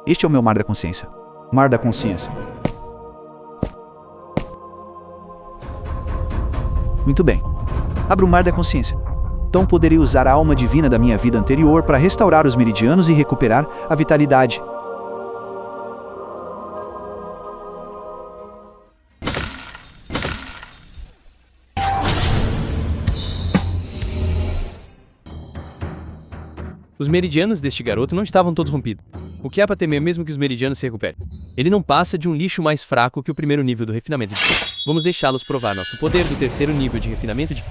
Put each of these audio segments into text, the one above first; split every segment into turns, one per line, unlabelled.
Este é o meu mar da consciência. Mar da consciência. Muito bem. Abro o mar da consciência. Então poderei usar a alma divina da minha vida anterior para restaurar os meridianos e recuperar a vitalidade.
Os meridianos deste garoto não estavam todos rompidos. O que há para temer mesmo que os meridianos se recuperem? Ele não passa de um lixo mais fraco que o primeiro nível do refinamento de Ki. Vamos deixá-los provar nosso poder do terceiro nível de refinamento de Ki.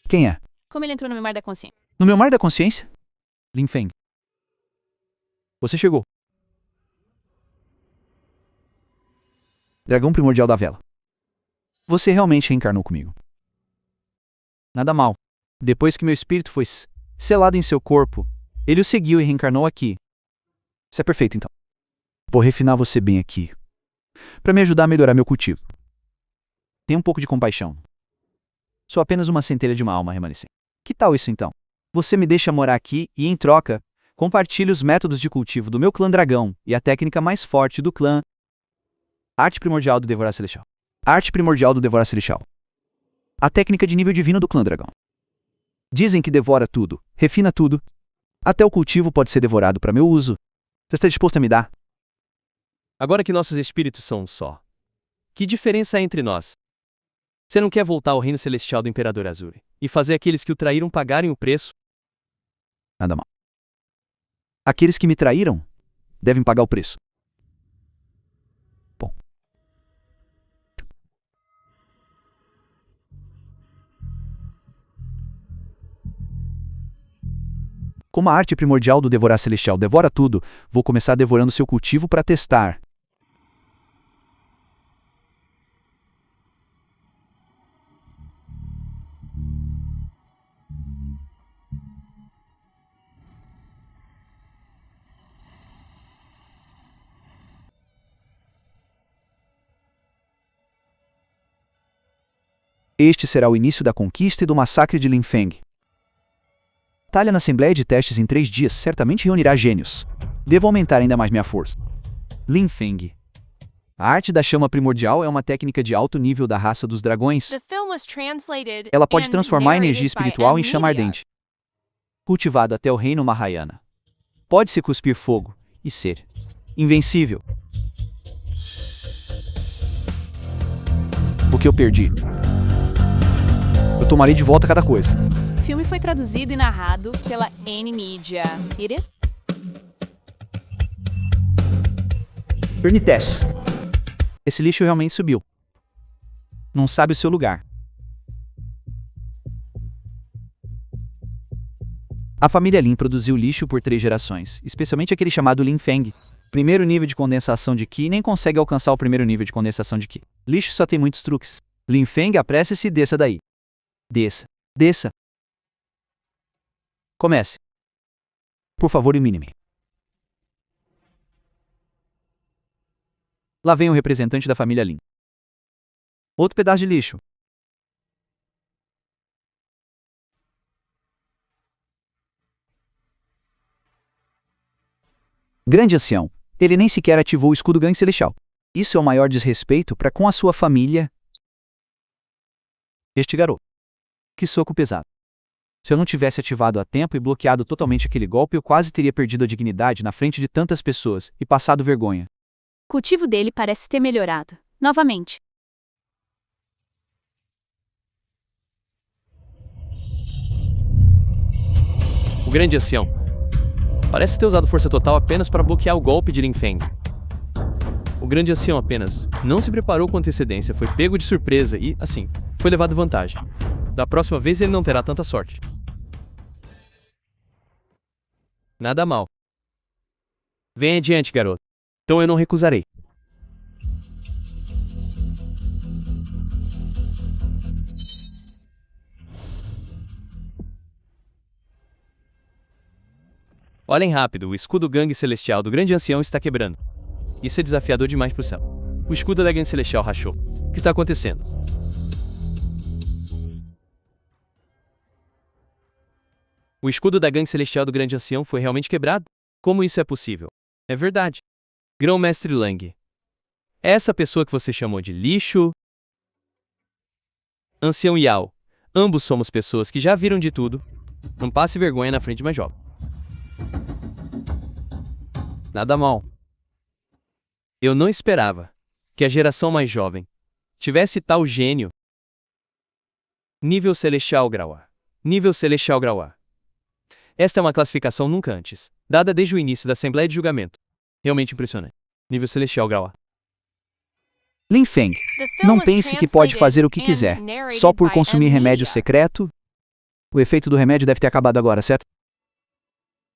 Quem é?
Como ele entrou no meu mar da consciência?
No meu mar da consciência? Lin Feng. Você chegou. Dragão primordial da vela. Você realmente reencarnou comigo. Nada mal. Depois que meu espírito foi selado em seu corpo, ele o seguiu e reencarnou aqui. Isso é perfeito, então. Vou refinar você bem aqui, para me ajudar a melhorar meu cultivo. Tenha um pouco de compaixão. Sou apenas uma centelha de uma alma remanescente. Que tal isso, então? Você me deixa morar aqui e, em troca, compartilhe os métodos de cultivo do meu clã dragão e a técnica mais forte do clã. Arte primordial do Devorar Celestial. Arte primordial do Devorar Celestial. A técnica de nível divino do clã dragão. Dizem que devora tudo, refina tudo. Até o cultivo pode ser devorado para meu uso. Você está disposto a me dar?
Agora que nossos espíritos são um só, que diferença há entre nós? Você não quer voltar ao reino celestial do Imperador Azure e fazer aqueles que o traíram pagarem o preço?
Nada mal. Aqueles que me traíram devem pagar o preço. Bom. Como a arte primordial do Devorar Celestial devora tudo, vou começar devorando seu cultivo para testar. Este será o início da conquista e do massacre de Lin Feng. Batalha na Assembleia de Testes em 3 dias certamente reunirá gênios. Devo aumentar ainda mais minha força. Lin Feng. A arte da chama primordial é uma técnica de alto nível da raça dos dragões. Ela pode transformar a energia espiritual em chama ardente. Cultivado até o reino Mahayana. Pode-se cuspir fogo e ser invencível. O que eu perdi? Eu tomarei de volta cada coisa.
O filme foi traduzido e narrado pela N-Media.
Teste. Esse lixo realmente subiu. Não sabe o seu lugar. A família Lin produziu lixo por 3 gerações, especialmente aquele chamado Lin Feng. Primeiro nível de condensação de Ki nem consegue alcançar o primeiro nível de condensação de Ki. Lixo só tem muitos truques. Lin Feng, apresse-se e desça daí. Desça. Desça. Comece. Por favor, ilumine-me. Lá vem o representante da família Lin. Outro pedaço de lixo. Grande ancião, ele nem sequer ativou o escudo gangue celestial. Isso é o maior desrespeito para com a sua família. Este garoto. Que soco pesado. Se eu não tivesse ativado a tempo e bloqueado totalmente aquele golpe, eu quase teria perdido a dignidade na frente de tantas pessoas e passado vergonha.
O cultivo dele parece ter melhorado. Novamente.
O grande ancião parece ter usado força total apenas para bloquear o golpe de Lin Feng. O grande ancião apenas não se preparou com antecedência, foi pego de surpresa e, assim, foi levado vantagem. Da próxima vez ele não terá tanta sorte. Nada mal. Venha adiante, garoto. Então eu não recusarei. Olhem rápido, o escudo gangue celestial do grande ancião está quebrando. Isso é desafiador demais pro céu. O escudo da gangue celestial rachou. O que está acontecendo? O escudo da gangue celestial do grande ancião foi realmente quebrado? Como isso é possível? É verdade. Grão-mestre Lang. É essa pessoa que você chamou de lixo? Ancião Yao. Ambos somos pessoas que já viram de tudo. Não passe vergonha na frente de mais jovem. Nada mal. Eu não esperava que a geração mais jovem tivesse tal gênio. Nível Celestial Grau A. Nível Celestial Grau A. Esta é uma classificação nunca antes, dada desde o início da Assembleia de Julgamento. Realmente impressionante. Nível Celestial Grau A.
Lin Feng, não pense que pode fazer o que quiser, só por consumir remédio secreto. O efeito do remédio deve ter acabado agora, certo?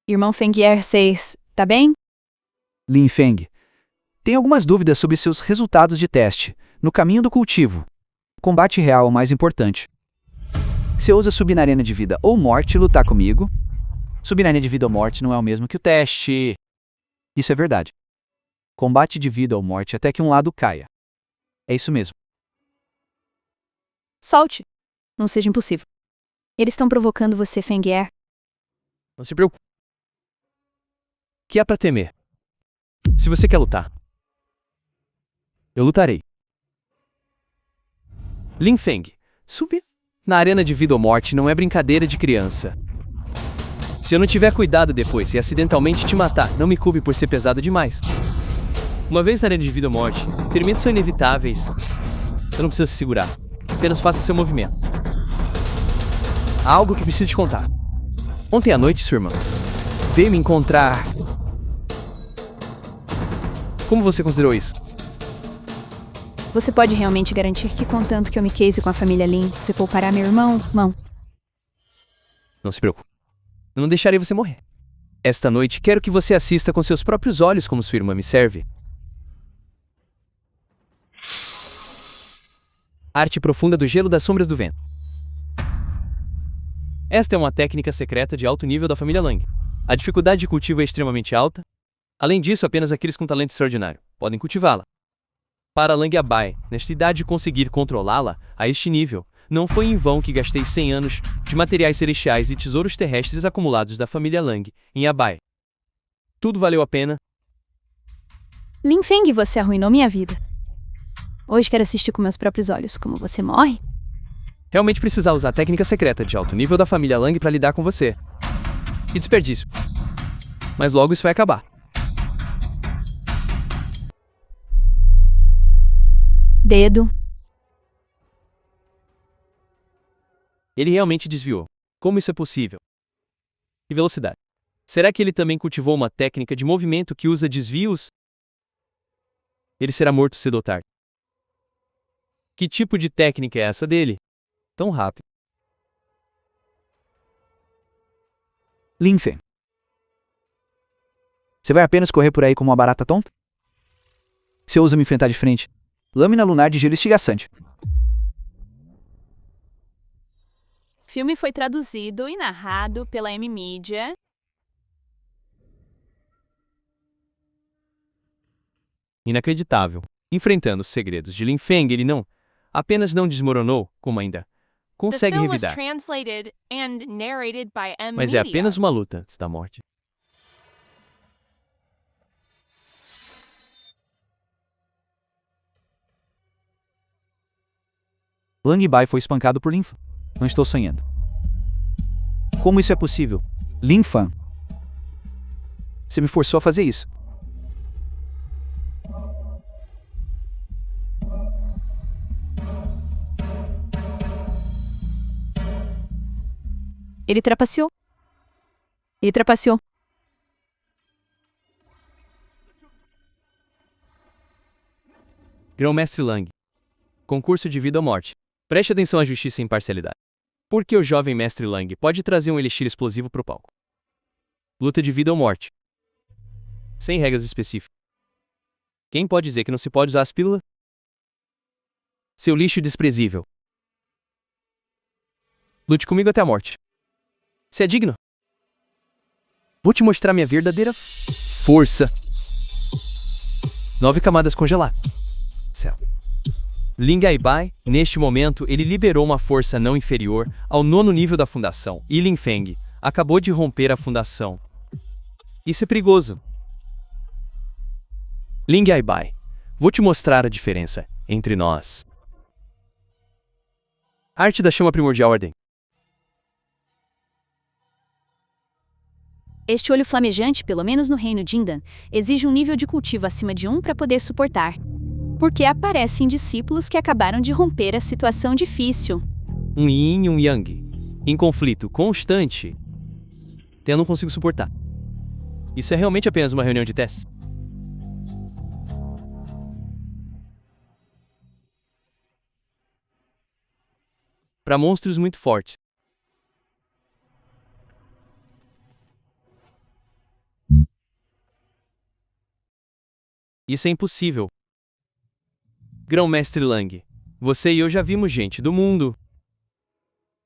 Irmão Fengier 6, tá bem?
Lin Feng, tem algumas dúvidas sobre seus resultados de teste, no caminho do cultivo. Combate real é o mais importante. Você ousa subir na arena de vida ou morte e lutar comigo? Subir na arena de vida ou morte não é o mesmo que o teste. Isso é verdade. Combate de vida ou morte até que um lado caia. É isso mesmo.
Solte. Não seja impossível. Eles estão provocando você, Fengier.
Não se preocupe. O que há pra temer? Se você quer lutar, eu lutarei. Lin Feng, subir na arena de vida ou morte não é brincadeira de criança. Se eu não tiver cuidado depois e acidentalmente te matar, não me culpe por ser pesado demais. Uma vez na arena de vida ou morte, ferimentos são inevitáveis. Você não precisa se segurar. Apenas faça seu movimento. Há algo que preciso te contar. Ontem à noite, sua irmã veio me encontrar. Como você considerou isso?
Você pode realmente garantir que, contanto que eu me case com a família Lin, você poupará meu irmão? Não.
Não se preocupe. Eu não deixarei você morrer. Esta noite, quero que você assista com seus próprios olhos como sua irmã me serve. Arte profunda do gelo das sombras do vento. Esta é uma técnica secreta de alto nível da família Lang. A dificuldade de cultivo é extremamente alta. Além disso, apenas aqueles com talento extraordinário podem cultivá-la. Para Lang Abai, nesta idade conseguir controlá-la a este nível, não foi em vão que gastei 100 anos de materiais celestiais e tesouros terrestres acumulados da família Lang em Abai. Tudo valeu a pena.
Lin Feng, você arruinou minha vida. Hoje quero assistir com meus próprios olhos como você morre.
Realmente precisar usar a técnica secreta de alto nível da família Lang para lidar com você. Que desperdício. Mas logo isso vai acabar.
Dedo.
Ele realmente desviou. Como isso é possível? E velocidade. Será que ele também cultivou uma técnica de movimento que usa desvios? Ele será morto cedo ou tarde. Que tipo de técnica é essa dele? Tão rápido.
Lin Feng, você vai apenas correr por aí como uma barata tonta? Você ousa me enfrentar de frente? Lâmina lunar de gelo estilhaçante.
O filme foi traduzido e narrado pela M-Media.
Inacreditável. Enfrentando os segredos de Lin Feng, ele não apenas não desmoronou, como ainda consegue revidar. Mas é apenas uma luta antes da morte.
Lang Bai foi espancado por Lin Fan. Não estou sonhando. Como isso é possível? Lin Fan, você me forçou a fazer isso.
Ele trapaceou. Ele trapaceou.
Grão-mestre Lang. Concurso de vida ou morte. Preste atenção à justiça e imparcialidade. Por que o jovem mestre Lang pode trazer um elixir explosivo para o palco? Luta de vida ou morte. Sem regras específicas. Quem pode dizer que não se pode usar as pílulas? Seu lixo desprezível. Lute comigo até a morte. Você é digno? Vou te mostrar minha verdadeira força. 9 camadas congeladas. Céu. Ling Aibai, neste momento, ele liberou uma força não inferior ao 9º nível da fundação. E Lin Feng acabou de romper a fundação. Isso é perigoso. Ling Aibai, vou te mostrar a diferença entre nós. Arte da chama primordial ordem.
Este olho flamejante, pelo menos no reino Jindan, exige um nível de cultivo acima de 1 para poder suportar. Porque aparecem discípulos que acabaram de romper a situação difícil.
Um yin e um yang, em conflito constante. Eu não consigo suportar. Isso é realmente apenas uma reunião de testes? Para monstros muito fortes. Isso é impossível. Grão-mestre Lang, você e eu já vimos gente do mundo.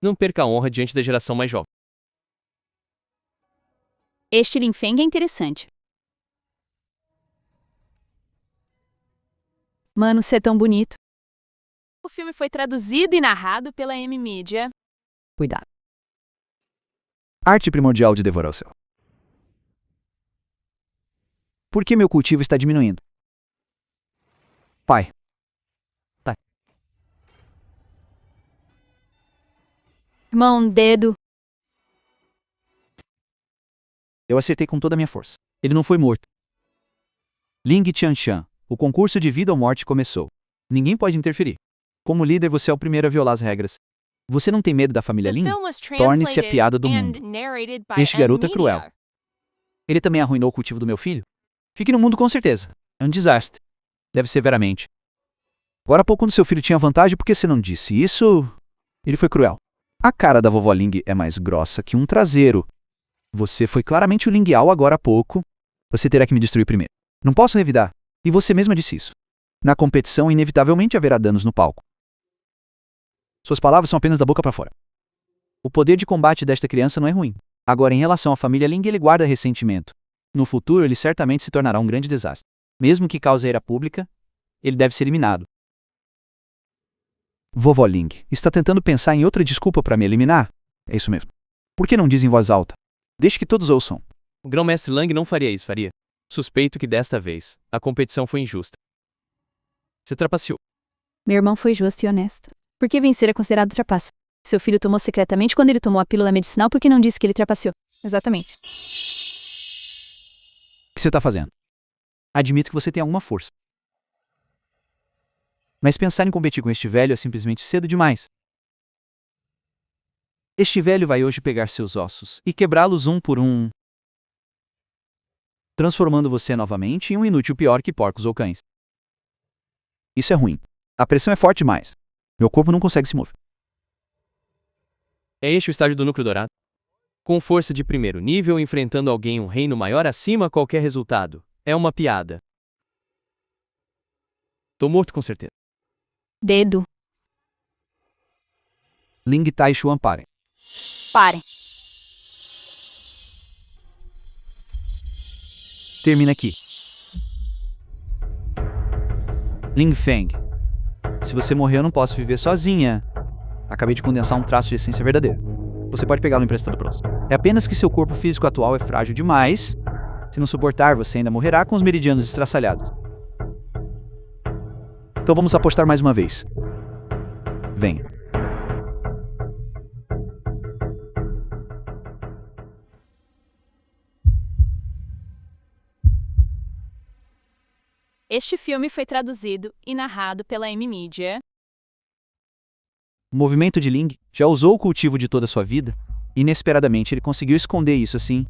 Não perca a honra diante da geração mais jovem.
Este Lin Feng é interessante. Mano, você é tão bonito. O filme foi traduzido e narrado pela M-Media. Cuidado.
Arte primordial de devorar o céu. Por que meu cultivo está diminuindo? Pai. Tá.
Irmão, dedo.
Eu acertei com toda a minha força. Ele não foi morto. Ling Qianshan, o concurso de vida ou morte começou. Ninguém pode interferir. Como líder, você é o primeiro a violar as regras. Você não tem medo da família Lin? Torne-se a piada do mundo. Este garoto é cruel. Ele também arruinou o cultivo do meu filho? Fique no mundo com certeza. É um desastre. Deve severamente. Agora há pouco, quando seu filho tinha vantagem, por que você não disse isso? Ele foi cruel. A cara da vovó Ling é mais grossa que um traseiro. Você foi claramente o Ling Yao agora há pouco. Você terá que me destruir primeiro. Não posso revidar. E você mesma disse isso. Na competição, inevitavelmente haverá danos no palco. Suas palavras são apenas da boca para fora. O poder de combate desta criança não é ruim. Agora, em relação à família Ling, ele guarda ressentimento. No futuro, ele certamente se tornará um grande desastre. Mesmo que cause a ira pública, ele deve ser eliminado. Vovó Ling, está tentando pensar em outra desculpa para me eliminar? É isso mesmo. Por que não diz em voz alta? Deixe que todos ouçam.
O grão-mestre Lang não faria isso, faria? Suspeito que desta vez, a competição foi injusta. Você trapaceou.
Meu irmão foi justo e honesto. Por que vencer é considerado trapaça? Seu filho tomou secretamente quando ele tomou a pílula medicinal porque não disse que ele trapaceou. Exatamente.
O que você está fazendo? Admito que você tem alguma força. Mas pensar em competir com este velho é simplesmente cedo demais. Este velho vai hoje pegar seus ossos e quebrá-los um por um, transformando você novamente em um inútil pior que porcos ou cães. Isso é ruim. A pressão é forte demais. Meu corpo não consegue se mover.
É este o estágio do núcleo dourado? Com força de primeiro nível enfrentando alguém um reino maior acima, qualquer resultado é uma piada. Tô morto com certeza.
Dedo.
Ling Tai Xuan, parem.
Parem.
Termina aqui. Ling Feng. Se você morrer, eu não posso viver sozinha. Acabei de condensar um traço de essência verdadeira. Você pode pegá-lo emprestado próximo. É apenas que seu corpo físico atual é frágil demais. Se não suportar, você ainda morrerá com os meridianos estraçalhados. Então vamos apostar mais uma vez. Venha.
Este filme foi traduzido e narrado pela M-Media.
O movimento de Ling já usou o cultivo de toda a sua vida. Inesperadamente, ele conseguiu esconder isso assim.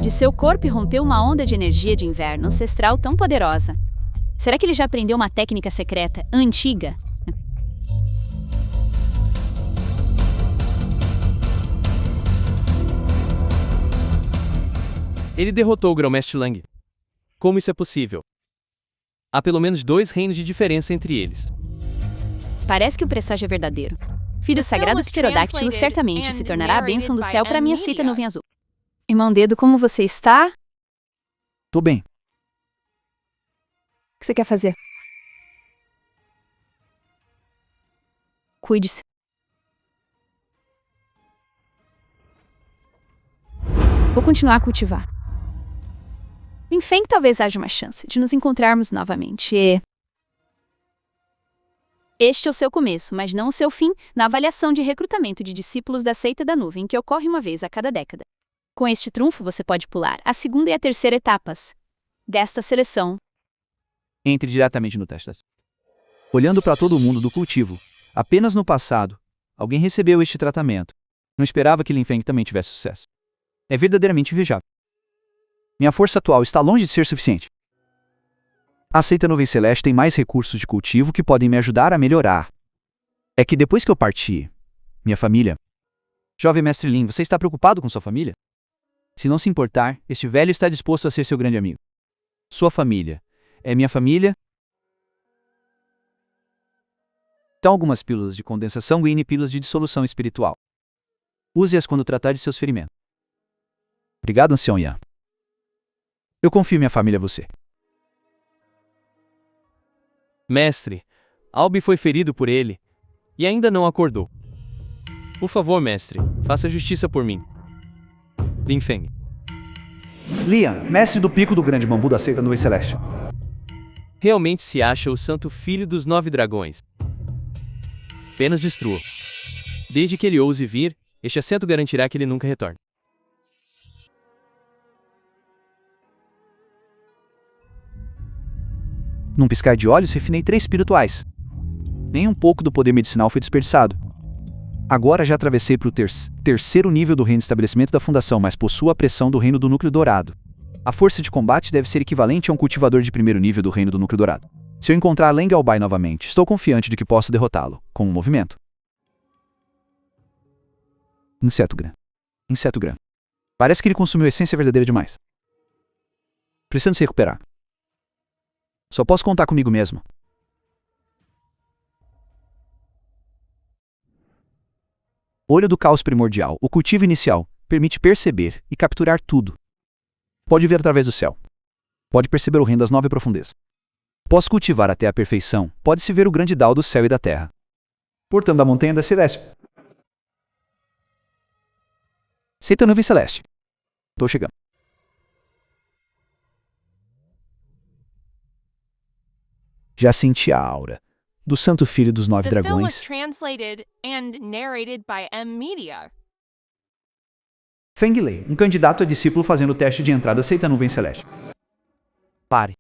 De seu corpo rompeu uma onda de energia de inverno ancestral tão poderosa. Será que ele já aprendeu uma técnica secreta, antiga?
Ele derrotou o grão-mestre Lang. Como isso é possível? Há pelo menos 2 reinos de diferença entre eles.
Parece que o presságio é verdadeiro. Filho sagrado pterodáctilo certamente se tornará a bênção do céu para minha seita nuvem azul. Irmão Dedo, como você está?
Tô bem.
O que você quer fazer? Cuide-se. Vou continuar a cultivar. Enfim, talvez haja uma chance de nos encontrarmos novamente e... Este é o seu começo, mas não o seu fim, na avaliação de recrutamento de discípulos da seita da nuvem que ocorre uma vez a cada década. Com este trunfo, você pode pular a segunda e a terceira etapas desta seleção.
Entre diretamente no teste. Olhando para todo mundo do cultivo, apenas no passado, alguém recebeu este tratamento. Não esperava que Lin Feng também tivesse sucesso. É verdadeiramente invejável. Minha força atual está longe de ser suficiente. A seita Nuvem Celeste tem mais recursos de cultivo que podem me ajudar a melhorar. É que depois que eu parti, minha família... Jovem Mestre Lin, você está preocupado com sua família? Se não se importar, este velho está disposto a ser seu grande amigo. Sua família é minha família. Então algumas pílulas de condensação sanguínea e pílulas de dissolução espiritual. Use-as quando tratar de seus ferimentos. Obrigado, ancião Yan. Eu confio em minha família a você.
Mestre, Albi foi ferido por ele e ainda não acordou. Por favor, mestre, faça justiça por mim. Lin Feng.
Lian, mestre do pico do grande bambu da seita Nuvem Celeste.
Realmente se acha o santo filho dos 9 dragões. Apenas destrua. Desde que ele ouse vir, este assento garantirá que ele nunca retorne.
Num piscar de olhos, refinei 3 espirituais. Nem um pouco do poder medicinal foi desperdiçado. Agora já atravessei para o terceiro nível do reino de estabelecimento da fundação, mas possuo a pressão do reino do núcleo dourado. A força de combate deve ser equivalente a um cultivador de primeiro nível do reino do núcleo dourado. Se eu encontrar Leng Albai novamente, estou confiante de que posso derrotá-lo, com um movimento. Inseto Gran. Inseto Gran. Parece que ele consumiu a essência verdadeira demais. Precisando se recuperar. Só posso contar comigo mesmo. Olho do caos primordial, o cultivo inicial, permite perceber e capturar tudo. Pode ver através do céu. Pode perceber o reino das 9 profundezas. Posso cultivar até a perfeição, pode-se ver o grande dal do céu e da terra. Portanto, a montanha da Celeste. Seita Nuvem Celeste. Tô chegando. Já senti a aura do Santo Filho dos 9
The film was
Dragões.
translated and narrated by M Media.
Feng Lei, um candidato a discípulo fazendo o teste de entrada Seita Nuvem Celeste. Pare.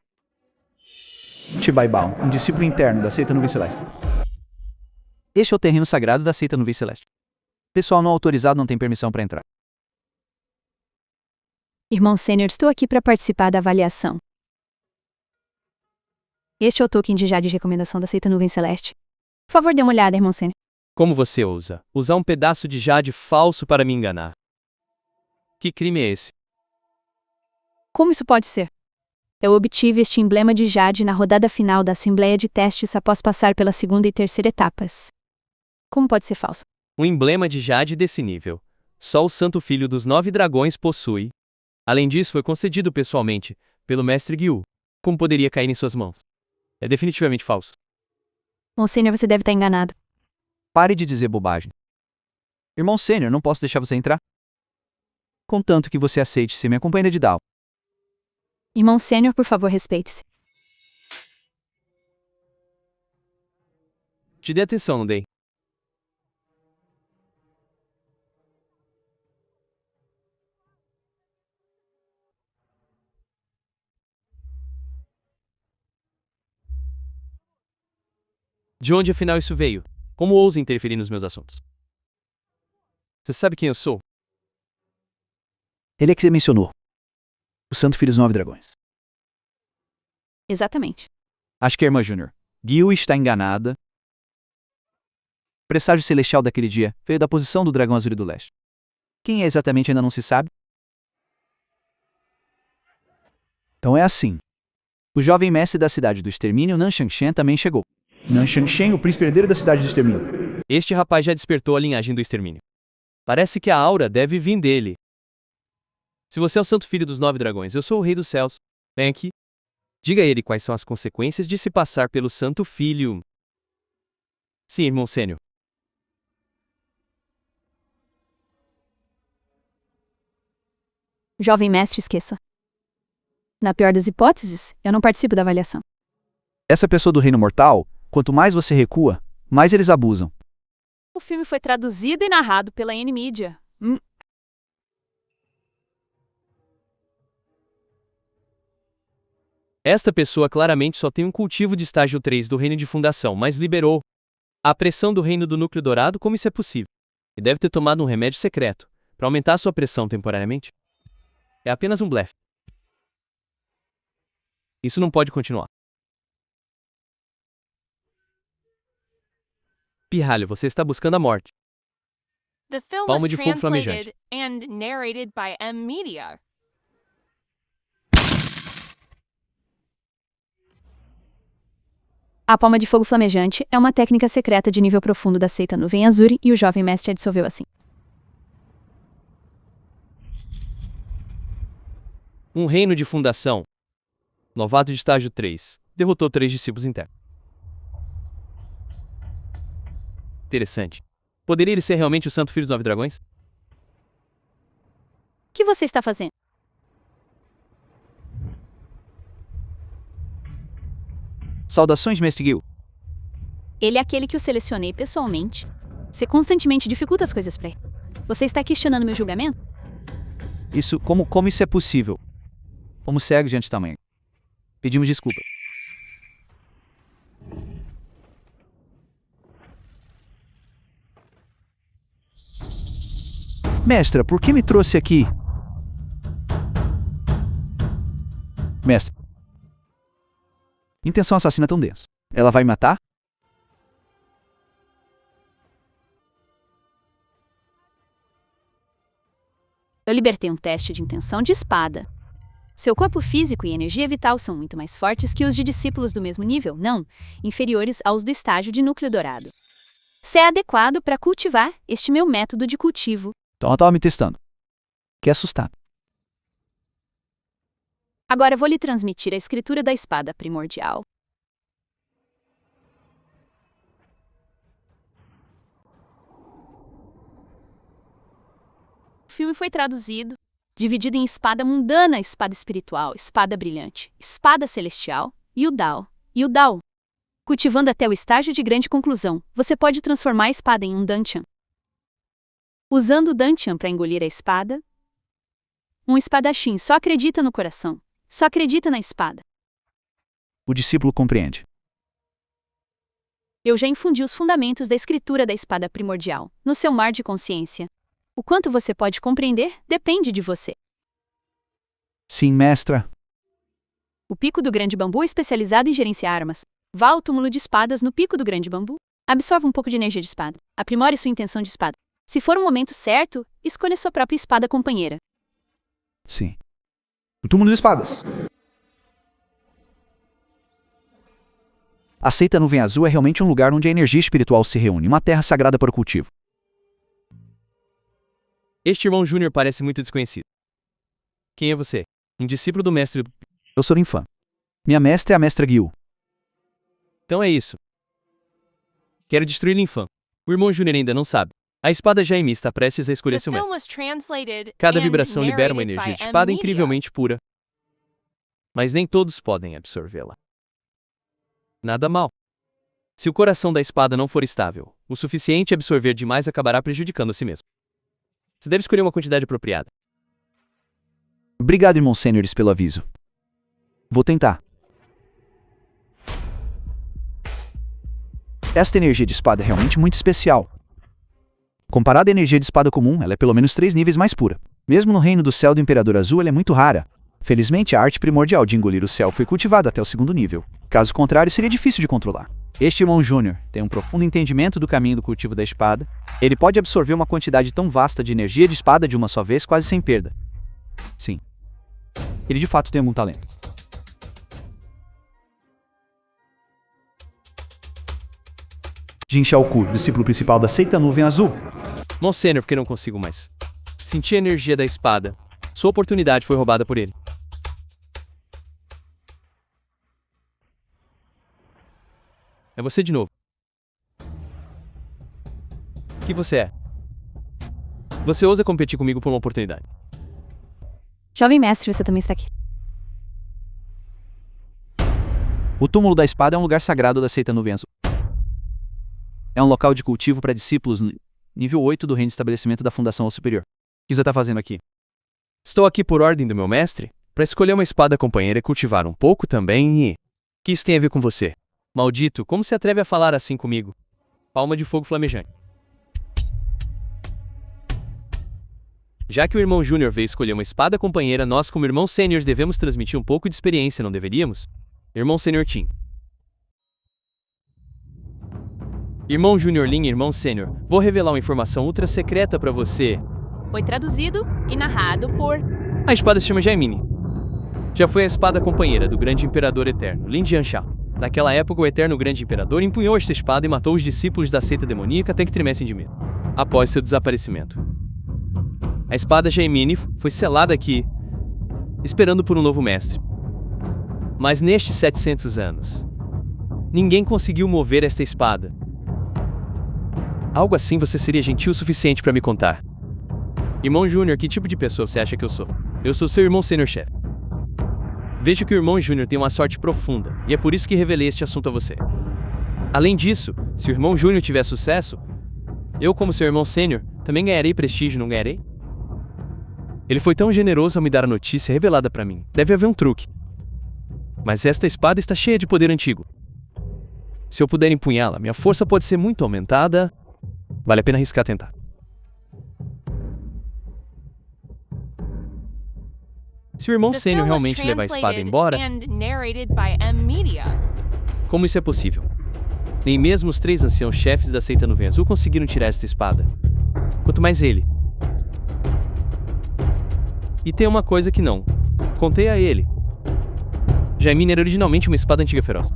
Chibai Bao, um discípulo interno da Seita Nuvem Celeste. Este é o terreno sagrado da Seita Nuvem Celeste. Pessoal não autorizado não tem permissão para entrar.
Irmão Sênior, estou aqui para participar da avaliação. Este é o token de Jade de recomendação da seita Nuvem Celeste. Por favor, dê uma olhada, irmão Sênior.
Como você ousa usar um pedaço de jade falso para me enganar? Que crime é esse?
Como isso pode ser? Eu obtive este emblema de Jade na rodada final da Assembleia de Testes após passar pela segunda e terceira etapas. Como pode ser falso?
Um emblema de jade desse nível. Só o Santo Filho dos 9 Dragões possui. Além disso, foi concedido pessoalmente pelo Mestre Gyu. Como poderia cair em suas mãos? É definitivamente falso.
Irmão Sênior, você deve estar enganado.
Pare de dizer bobagem. Irmão Sênior, não posso deixar você entrar? Contanto que você aceite ser minha companheira de Dao.
Irmão Sênior, por favor, respeite-se.
Te dê atenção, não dei. De onde afinal isso veio? Como ousa interferir nos meus assuntos? Você sabe quem eu sou?
Ele é que você mencionou. O Santo Filho dos 9 Dragões.
Exatamente.
Acho que a irmã Júnior. Gyu está enganada. O presságio celestial daquele dia veio da posição do dragão azul do leste. Quem é exatamente ainda não se sabe. Então é assim. O jovem mestre da cidade do extermínio, Nan Shangshan, também chegou. Nan Shangshan, o príncipe herdeiro da cidade do extermínio.
Este rapaz já despertou a linhagem do extermínio. Parece que a aura deve vir dele. Se você é o santo filho dos 9 dragões, eu sou o rei dos céus. Vem aqui. Diga a ele quais são as consequências de se passar pelo santo filho. Sim, irmão sênior.
Jovem mestre, esqueça. Na pior das hipóteses, eu não participo da avaliação.
Essa pessoa do reino mortal, quanto mais você recua, mais eles abusam.
O filme foi traduzido e narrado pela N-Media.
Esta pessoa claramente só tem um cultivo de estágio 3 do reino de fundação, mas liberou a pressão do reino do núcleo dourado como isso é possível. E deve ter tomado um remédio secreto para aumentar sua pressão temporariamente. É apenas um blefe. Isso não pode continuar. Pirralho, você está buscando a morte.
The film
Palma
was
de fogo flamejante.
translated and narrated by M Media.
A palma de fogo flamejante é uma técnica secreta de nível profundo da seita Nuvem Azul e o jovem mestre a dissolveu assim.
Um reino de fundação. Novato de estágio 3. Derrotou 3 discípulos internos. Interessante. Poderia ele ser realmente o santo filho dos 9 dragões?
O que você está fazendo?
Saudações, Mestre Gil.
Ele é aquele que eu selecionei pessoalmente. Você constantemente dificulta as coisas pra ele. Você está questionando meu julgamento?
Como isso é possível? Como cego diante de tamanho. Pedimos desculpa. Mestra, por que me trouxe aqui? Mestre. Intenção assassina tão densa. Ela vai me matar?
Eu libertei um teste de intenção de espada. Seu corpo físico e energia vital são muito mais fortes que os de discípulos do mesmo nível, não, inferiores aos do estágio de núcleo dourado. Você é adequado para cultivar este meu método de cultivo.
Então ela estava me testando. Que assustado.
Agora vou lhe transmitir a escritura da espada primordial. O filme foi traduzido, dividido em espada mundana, espada espiritual, espada brilhante, espada celestial e o Dao. Cultivando até o estágio de grande conclusão, você pode transformar a espada em um Dantian. Usando o Dantian para engolir a espada, um espadachim só acredita no coração. Só acredita na espada.
O discípulo compreende.
Eu já infundi os fundamentos da escritura da espada primordial no seu mar de consciência. O quanto você pode compreender depende de você.
Sim, mestra.
O pico do grande bambu é especializado em gerenciar armas. Vá ao túmulo de espadas no pico do grande bambu. Absorva um pouco de energia de espada. Aprimore sua intenção de espada. Se for o momento certo, escolha sua própria espada companheira.
Sim. O túmulo de espadas. A seita Nuvem Azul é realmente um lugar onde a energia espiritual se reúne, uma terra sagrada para o cultivo.
Este irmão Júnior parece muito desconhecido. Quem é você? Um discípulo do mestre.
Eu sou Linfan. Minha mestra é a mestra Gil.
Então é isso. Quero destruir Linfan. O irmão Júnior ainda não sabe. A espada Jaime está prestes a escolher
The
seu
film
mestre.
was translated
Cada
and
vibração libera uma
narrated
energia
by
de
M
espada
Media.
incrivelmente pura. Mas nem todos podem absorvê-la. Nada mal. Se o coração da espada não for estável, o suficiente absorver demais acabará prejudicando a si mesmo. Você deve escolher uma quantidade apropriada.
Obrigado, irmãos sêniores, pelo aviso. Vou tentar. Esta energia de espada é realmente muito especial. Comparada à energia de espada comum, ela é pelo menos 3 níveis mais pura. Mesmo no reino do céu do Imperador Azul, ela é muito rara. Felizmente, a arte primordial de engolir o céu foi cultivada até o 2º nível. Caso contrário, seria difícil de controlar. Este irmão Júnior tem um profundo entendimento do caminho do cultivo da espada. Ele pode absorver uma quantidade tão vasta de energia de espada de uma só vez, quase sem perda. Sim. Ele de fato tem algum talento. Jin Xiaoku, discípulo principal da seita Nuvem Azul.
Irmão Sênior, porque não consigo mais. Senti a energia da espada. Sua oportunidade foi roubada por ele. É você de novo. O que você é? Você ousa competir comigo por uma oportunidade.
Jovem mestre, você também está aqui.
O túmulo da espada é um lugar sagrado da seita Nuvem Azul. É um local de cultivo para discípulos nível 8 do reino de estabelecimento da Fundação ao Superior. O que você está fazendo aqui?
Estou aqui por ordem do meu mestre, para escolher uma espada companheira e cultivar um pouco também e... O que isso tem a ver com você? Maldito, como se atreve a falar assim comigo? Palma de fogo flamejante. Já que o irmão Júnior veio escolher uma espada companheira, nós como irmãos sêniores devemos transmitir um pouco de experiência, não deveríamos? Irmão Sênior Tim. Irmão Júnior Lin e irmão Sênior, vou revelar uma informação ultra secreta pra você.
Foi traduzido e narrado por...
A espada se chama Jaimini. Já foi a espada companheira do grande imperador eterno, Lin Jiansha. Naquela época, o eterno grande imperador empunhou esta espada e matou os discípulos da seita demoníaca até que tremessem de medo. Após seu desaparecimento. A espada Jaimini foi selada aqui, esperando por um novo mestre. Mas nestes 700 anos, ninguém conseguiu mover esta espada. Algo assim você seria gentil o suficiente para me contar. Irmão Júnior, que tipo de pessoa você acha que eu sou? Eu sou seu irmão sênior-chefe. Vejo que o irmão Júnior tem uma sorte profunda, e é por isso que revelei este assunto a você. Além disso, se o irmão Júnior tiver sucesso, eu como seu irmão sênior, também ganharei prestígio, não ganharei? Ele foi tão generoso ao me dar a notícia revelada para mim. Deve haver um truque. Mas esta espada está cheia de poder antigo. Se eu puder empunhá-la, minha força pode ser muito aumentada. Vale a pena arriscar tentar. Se o irmão
The
sênior
film was
realmente levar a espada
translated
embora,
and narrated by M Media.
como isso é possível? Nem mesmo os 3 anciãos chefes da seita Nuvem Azul conseguiram tirar esta espada. Quanto mais ele. E tem uma coisa que não contei a ele. Jaimini era originalmente uma espada antiga feroz.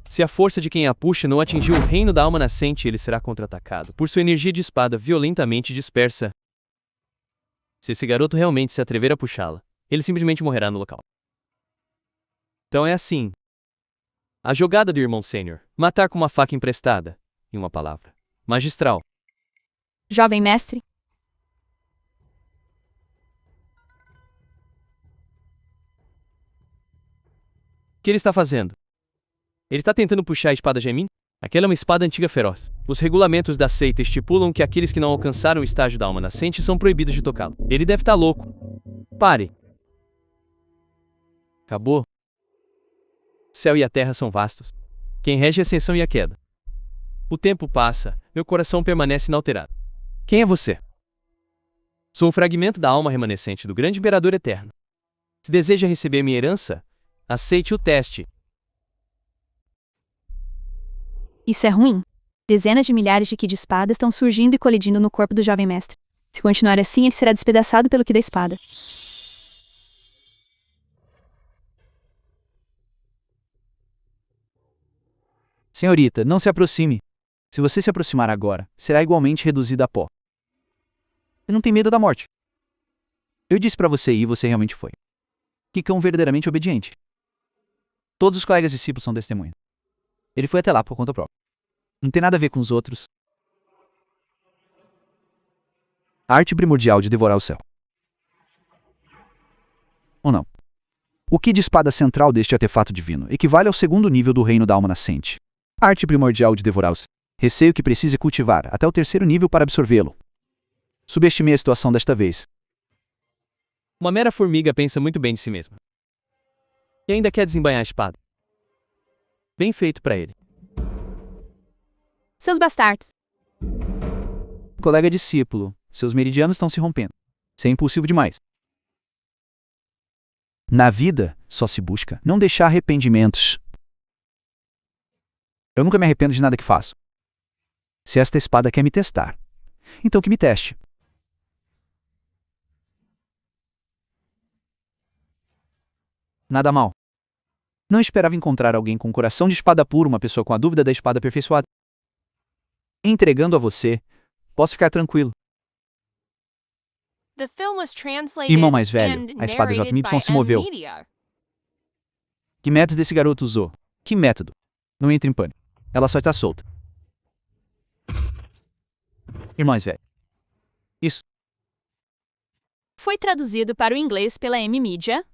Se a força de quem a puxa não atingiu o reino da alma nascente, ele será contra-atacado por sua energia de espada violentamente dispersa. Se esse garoto realmente se atrever a puxá-la, ele simplesmente morrerá no local. Então é assim. A jogada do irmão sênior, matar com uma faca emprestada, em uma palavra, magistral.
Jovem mestre,
O que ele está fazendo? Ele está tentando puxar a espada Jaimini? Aquela é uma espada antiga feroz. Os regulamentos da seita estipulam que aqueles que não alcançaram o estágio da alma nascente são proibidos de tocá-lo. Ele deve estar louco. Pare. Acabou. O céu e a terra são vastos. Quem rege a ascensão e a queda. O tempo passa, meu coração permanece inalterado. Quem é você? Sou um fragmento da alma remanescente do grande imperador eterno. Se deseja receber minha herança, aceite o teste.
isso é ruim. Dezenas de milhares de ki de espada estão surgindo e colidindo no corpo do jovem mestre. Se continuar assim, ele será despedaçado pelo ki da espada.
Senhorita, não se aproxime. Se você se aproximar agora, será igualmente reduzida a pó. Você não tem medo da morte. Eu disse pra você ir e você realmente foi. Que cão verdadeiramente obediente. Todos os colegas discípulos são testemunhas. Ele foi até lá por conta própria. Não tem nada a ver com os outros. A arte primordial de devorar o céu. Ou não? O ki de espada central deste artefato divino equivale ao segundo nível do reino da alma nascente. A arte primordial de devorar o céu. Receio que precise cultivar até o terceiro nível para absorvê-lo. Subestimei a situação desta vez.
Uma mera formiga pensa muito bem de si mesma. E ainda quer desembainhar a espada. Bem feito pra ele.
Seus bastardos.
Colega discípulo, seus meridianos estão se rompendo. Você é impulsivo demais. Na vida, só se busca não deixar arrependimentos. Eu nunca me arrependo de nada que faço. Se esta espada quer me testar, então que me teste. Nada mal. Não esperava encontrar alguém com coração de espada puro, uma pessoa com a dúvida da espada aperfeiçoada. Entregando a você, posso ficar tranquilo.
The film was translated
Irmão mais velho,
and
a espada
narrated
JY
by
se moveu.
M-Media.
Que método desse garoto usou? Que método? Não entre em pânico. Ela só está solta. Irmãos velho. Isso.
Foi traduzido para o inglês pela M-Media.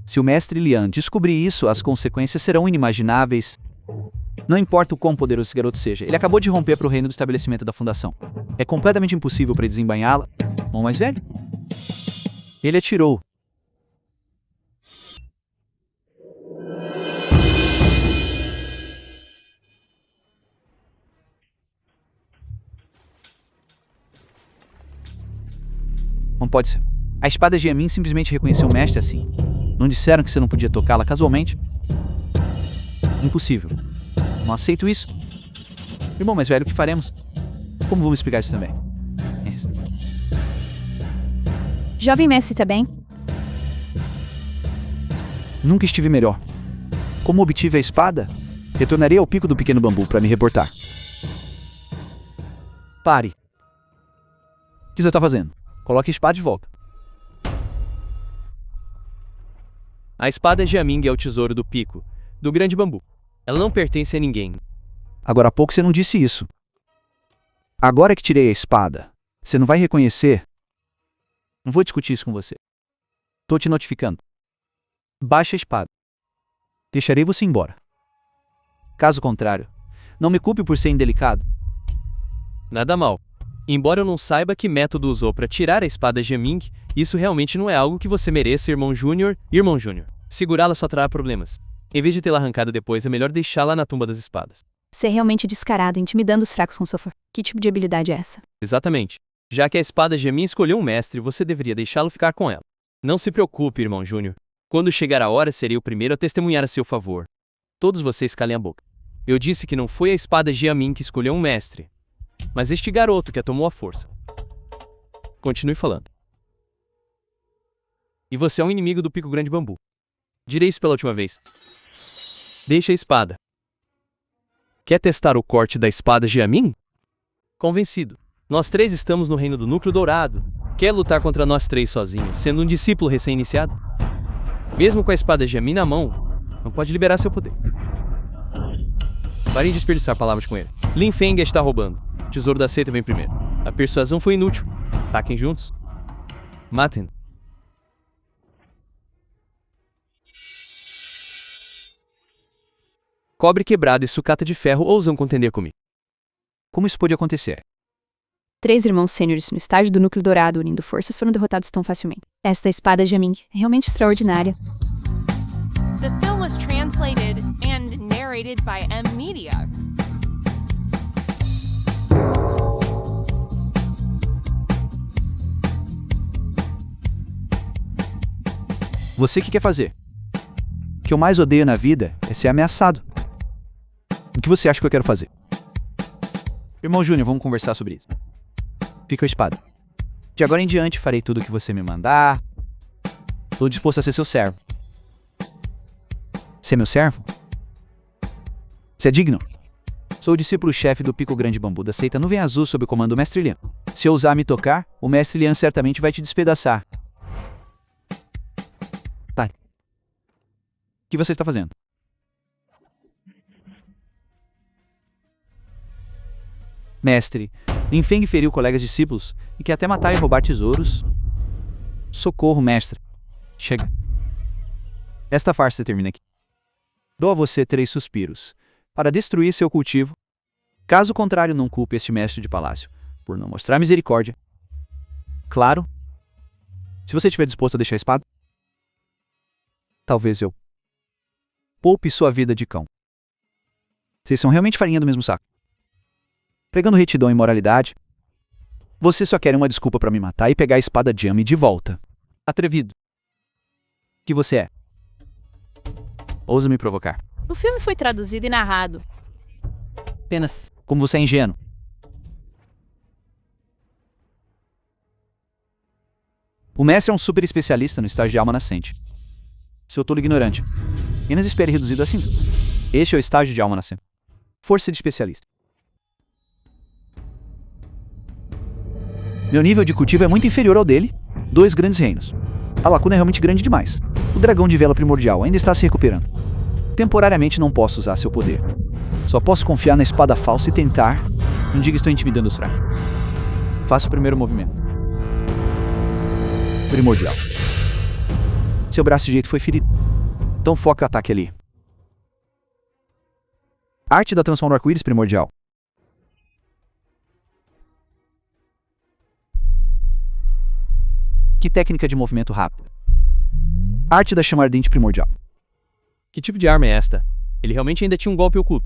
Se o mestre Lian descobrir isso, as consequências serão inimagináveis. Não importa o quão poderoso esse garoto seja, ele acabou de romper para o reino do estabelecimento da fundação. É completamente impossível para ele desembainhá-la. Irmão mais velho? Ele atirou. Não pode ser. A espada de Yamin simplesmente reconheceu o mestre assim. Não disseram que você não podia tocá-la casualmente? Impossível. Não aceito isso. Irmão mais velho, o que faremos? Como vamos explicar isso também?
Jovem mestre, tá bem?
Nunca estive melhor. Como obtive a espada? Retornarei ao pico do pequeno bambu para me reportar. Pare. O que você está fazendo? Coloque a espada de volta.
A espada Jiaming é o tesouro do pico, do grande bambu. Ela não pertence a ninguém.
Agora há pouco você não disse isso. Agora que tirei a espada, você não vai reconhecer? Não vou discutir isso com você. Tô te notificando. Baixe a espada. Deixarei você embora. Caso contrário, não me culpe por ser indelicado.
Nada mal. Embora eu não saiba que método usou para tirar a espada Jiaming, isso realmente não é algo que você mereça, irmão Júnior. Irmão Júnior, segurá-la só trará problemas. Em vez de tê-la arrancada depois, é melhor deixá-la na tumba das espadas.
Ser realmente descarado, intimidando os fracos com sua força. Que tipo de habilidade é essa?
Exatamente. Já que a espada Jiaming escolheu um mestre, você deveria deixá-lo ficar com ela. Não se preocupe, irmão Júnior. Quando chegar a hora, serei o primeiro a testemunhar a seu favor. Todos vocês calem a boca. Eu disse que não foi a espada Jiaming que escolheu um mestre, mas este garoto que a tomou à força. Continue falando. E você é um inimigo do Pico Grande Bambu. Direi isso pela última vez. Deixe a espada. Quer testar o corte da espada Jiaming? Convencido. Nós três estamos no reino do Núcleo Dourado. Quer lutar contra nós três sozinho, sendo um discípulo recém-iniciado? Mesmo com a espada Jiaming na mão, não pode liberar seu poder. Parem de desperdiçar palavras com ele. Lin Feng está roubando. O tesouro da seita vem primeiro. A persuasão foi inútil. Ataquem juntos. Matem. Cobre quebrado e sucata de ferro ousam contender comigo.
Como isso pôde acontecer?
3 irmãos sêniores no estágio do Núcleo Dourado unindo forças foram derrotados tão facilmente. Esta espada Jiaming é realmente extraordinária.
The film was translated and narrated by M-Media.
Você que quer fazer? O que eu mais odeio na vida é ser ameaçado. O que você acha que eu quero fazer? Irmão Júnior, vamos conversar sobre isso. Fica a espada. De agora em diante farei tudo o que você me mandar. Estou disposto a ser seu servo. Ser meu servo? Você é digno? Sou o discípulo-chefe do Pico Grande Bambu da seita Nuvem Azul sob o comando do Mestre Lian. Se eu ousar me tocar, o Mestre Lian certamente vai te despedaçar. Tá. O que você está fazendo? Mestre, Lin Feng feriu colegas discípulos e quer até matar e roubar tesouros. Socorro, mestre. Chega. Esta farsa termina aqui. Dou a você 3 suspiros para destruir seu cultivo. Caso contrário, não culpe este mestre de palácio por não mostrar misericórdia. Claro. Se você estiver disposto a deixar a espada, talvez eu poupe sua vida de cão. Vocês são realmente farinha do mesmo saco. Pregando retidão e moralidade, você só quer uma desculpa para me matar e pegar a espada Jiaming de volta. Atrevido. O que você é? Ousa me provocar.
O filme foi traduzido e narrado.
Apenas. Como você é ingênuo. O mestre é um super especialista no estágio de alma nascente. Seu tolo ignorante. Apenas espere reduzido a cinza. Este é o estágio de alma nascente. Força de especialista. Meu nível de cultivo é muito inferior ao dele. 2 grandes reinos. A lacuna é realmente grande demais. O dragão de vela primordial ainda está se recuperando. Temporariamente não posso usar seu poder. Só posso confiar na espada falsa e tentar... Não diga que estou intimidando o Sra. Faça o primeiro movimento. Primordial. Seu braço direito foi ferido. Então foque o ataque ali. Arte da transformação do arco-íris primordial. Que técnica de movimento rápido. Arte da chama ardente primordial.
Que tipo de arma é esta? Ele realmente ainda tinha um golpe oculto.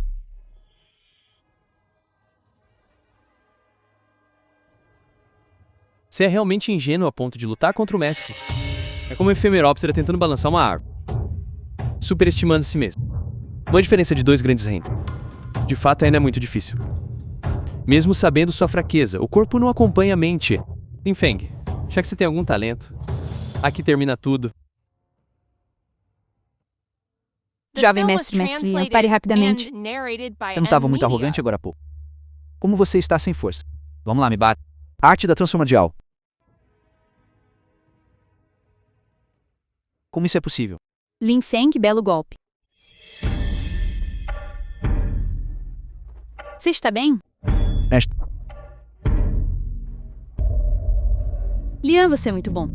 Você é realmente ingênuo a ponto de lutar contra o mestre. É como um efemeróptera tentando balançar uma árvore. Superestimando a si mesmo. Uma diferença de 2 grandes reinos. De fato, ainda é muito difícil. Mesmo sabendo sua fraqueza, o corpo não acompanha a mente. Lin Feng, já que você tem algum talento, aqui termina tudo.
Jovem mestre Liam, pare rapidamente.
Você não estava muito arrogante agora há pouco. Como você está sem força? Vamos lá, me bate. Arte da transformação. Como isso é possível?
Lin Feng, belo golpe. Você está bem?
Mestre.
Liam, você é muito bom.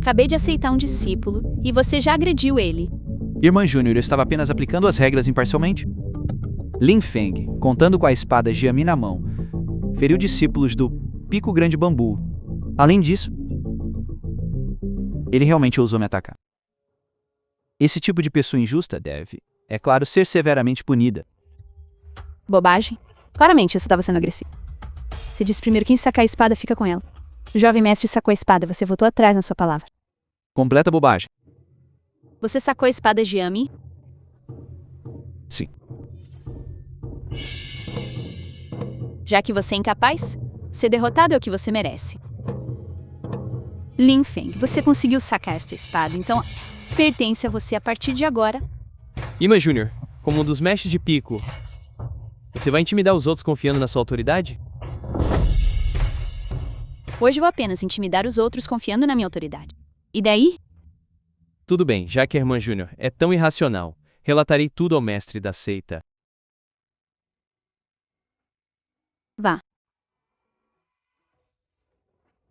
Acabei de aceitar um discípulo e você já agrediu ele.
Irmã Júnior, eu estava apenas aplicando as regras imparcialmente. Lin Feng, contando com a espada Jiami na mão, feriu discípulos do Pico Grande Bambu. Além disso, ele realmente ousou me atacar. Esse tipo de pessoa injusta deve, é claro, ser severamente punida.
Bobagem. Claramente você estava sendo agressivo. Você disse primeiro quem sacar a espada fica com ela. O jovem mestre sacou a espada, você voltou atrás na sua palavra.
Completa bobagem.
Você sacou a espada Jiami?
Sim.
Já que você é incapaz, ser derrotado é o que você merece. Lin Feng, você conseguiu sacar esta espada, então pertence a você a partir de agora.
Ima Júnior, como um dos mestres de pico, você vai intimidar os outros confiando na sua autoridade?
Hoje vou apenas intimidar os outros confiando na minha autoridade. E daí?
Tudo bem, já que a irmã Júnior é tão irracional, relatarei tudo ao mestre da seita.
Vá.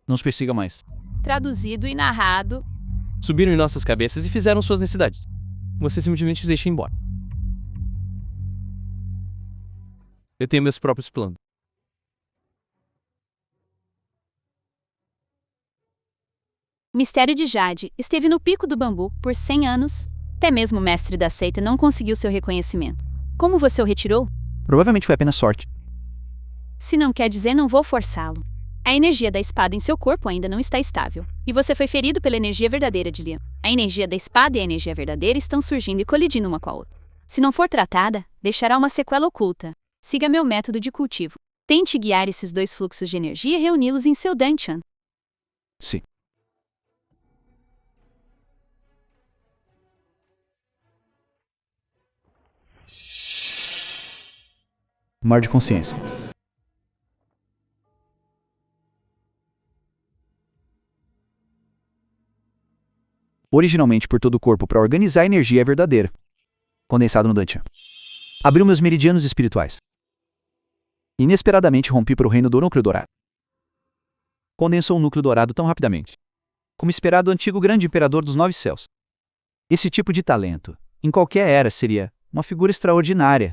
Não os persiga mais.
Traduzido e narrado.
Subiram em nossas cabeças e fizeram suas necessidades. Você simplesmente os deixa embora. Eu tenho meus próprios planos.
Mistério de Jade esteve no pico do bambu por 100 anos. Até mesmo o mestre da seita não conseguiu seu reconhecimento. Como você o retirou?
Provavelmente foi apenas sorte.
Se não quer dizer, não vou forçá-lo. A energia da espada em seu corpo ainda não está estável. E você foi ferido pela energia verdadeira de Liam. A energia da espada e a energia verdadeira estão surgindo e colidindo uma com a outra. Se não for tratada, deixará uma sequela oculta. Siga meu método de cultivo. Tente guiar esses 2 fluxos de energia e reuni-los em seu Danchan.
Sim. Mar de consciência. Originalmente por todo o corpo para organizar a energia verdadeira. Condensado no Danchan. Abriu meus meridianos espirituais. Inesperadamente rompi para o reino do núcleo dourado. Condensou um núcleo dourado tão rapidamente. Como esperado, o antigo grande imperador dos 9 céus. Esse tipo de talento, em qualquer era, seria uma figura extraordinária.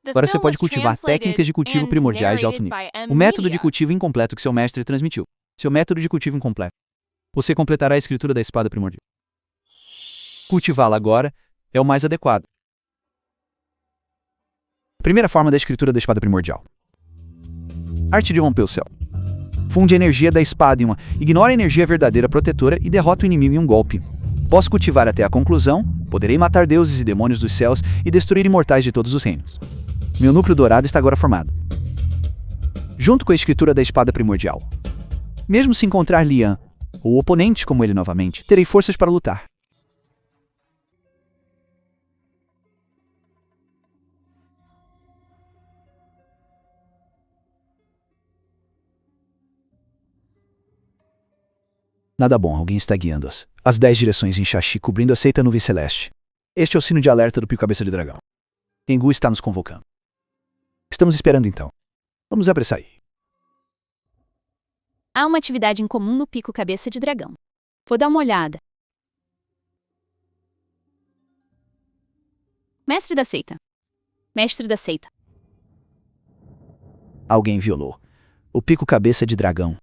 Agora você pode cultivar técnicas de cultivo primordiais de alto nível. O método de cultivo incompleto que seu mestre transmitiu. Seu método de cultivo incompleto. Você completará a escritura da espada primordial. Cultivá-la agora é o mais adequado. Primeira forma da escritura da espada primordial. Arte de romper o céu. Funde a energia da espada em uma. Ignore a energia verdadeira protetora e derrota o inimigo em um golpe. Posso cultivar até a conclusão, poderei matar deuses e demônios dos céus e destruir imortais de todos os reinos. Meu núcleo dourado está agora formado. Junto com a escritura da espada primordial. Mesmo se encontrar Liam, ou oponentes como ele novamente, terei forças para lutar. Nada bom, alguém está guiando-as. As 10 direções em Shashi cobrindo a seita nuvem celeste. Este é o sino de alerta do Pico Cabeça de Dragão. Tengu está nos convocando. Estamos esperando então. Vamos apressar aí.
Há uma atividade em comum no Pico Cabeça de Dragão. Vou dar uma olhada. Mestre da seita. Mestre da seita.
Alguém violou o Pico Cabeça de Dragão,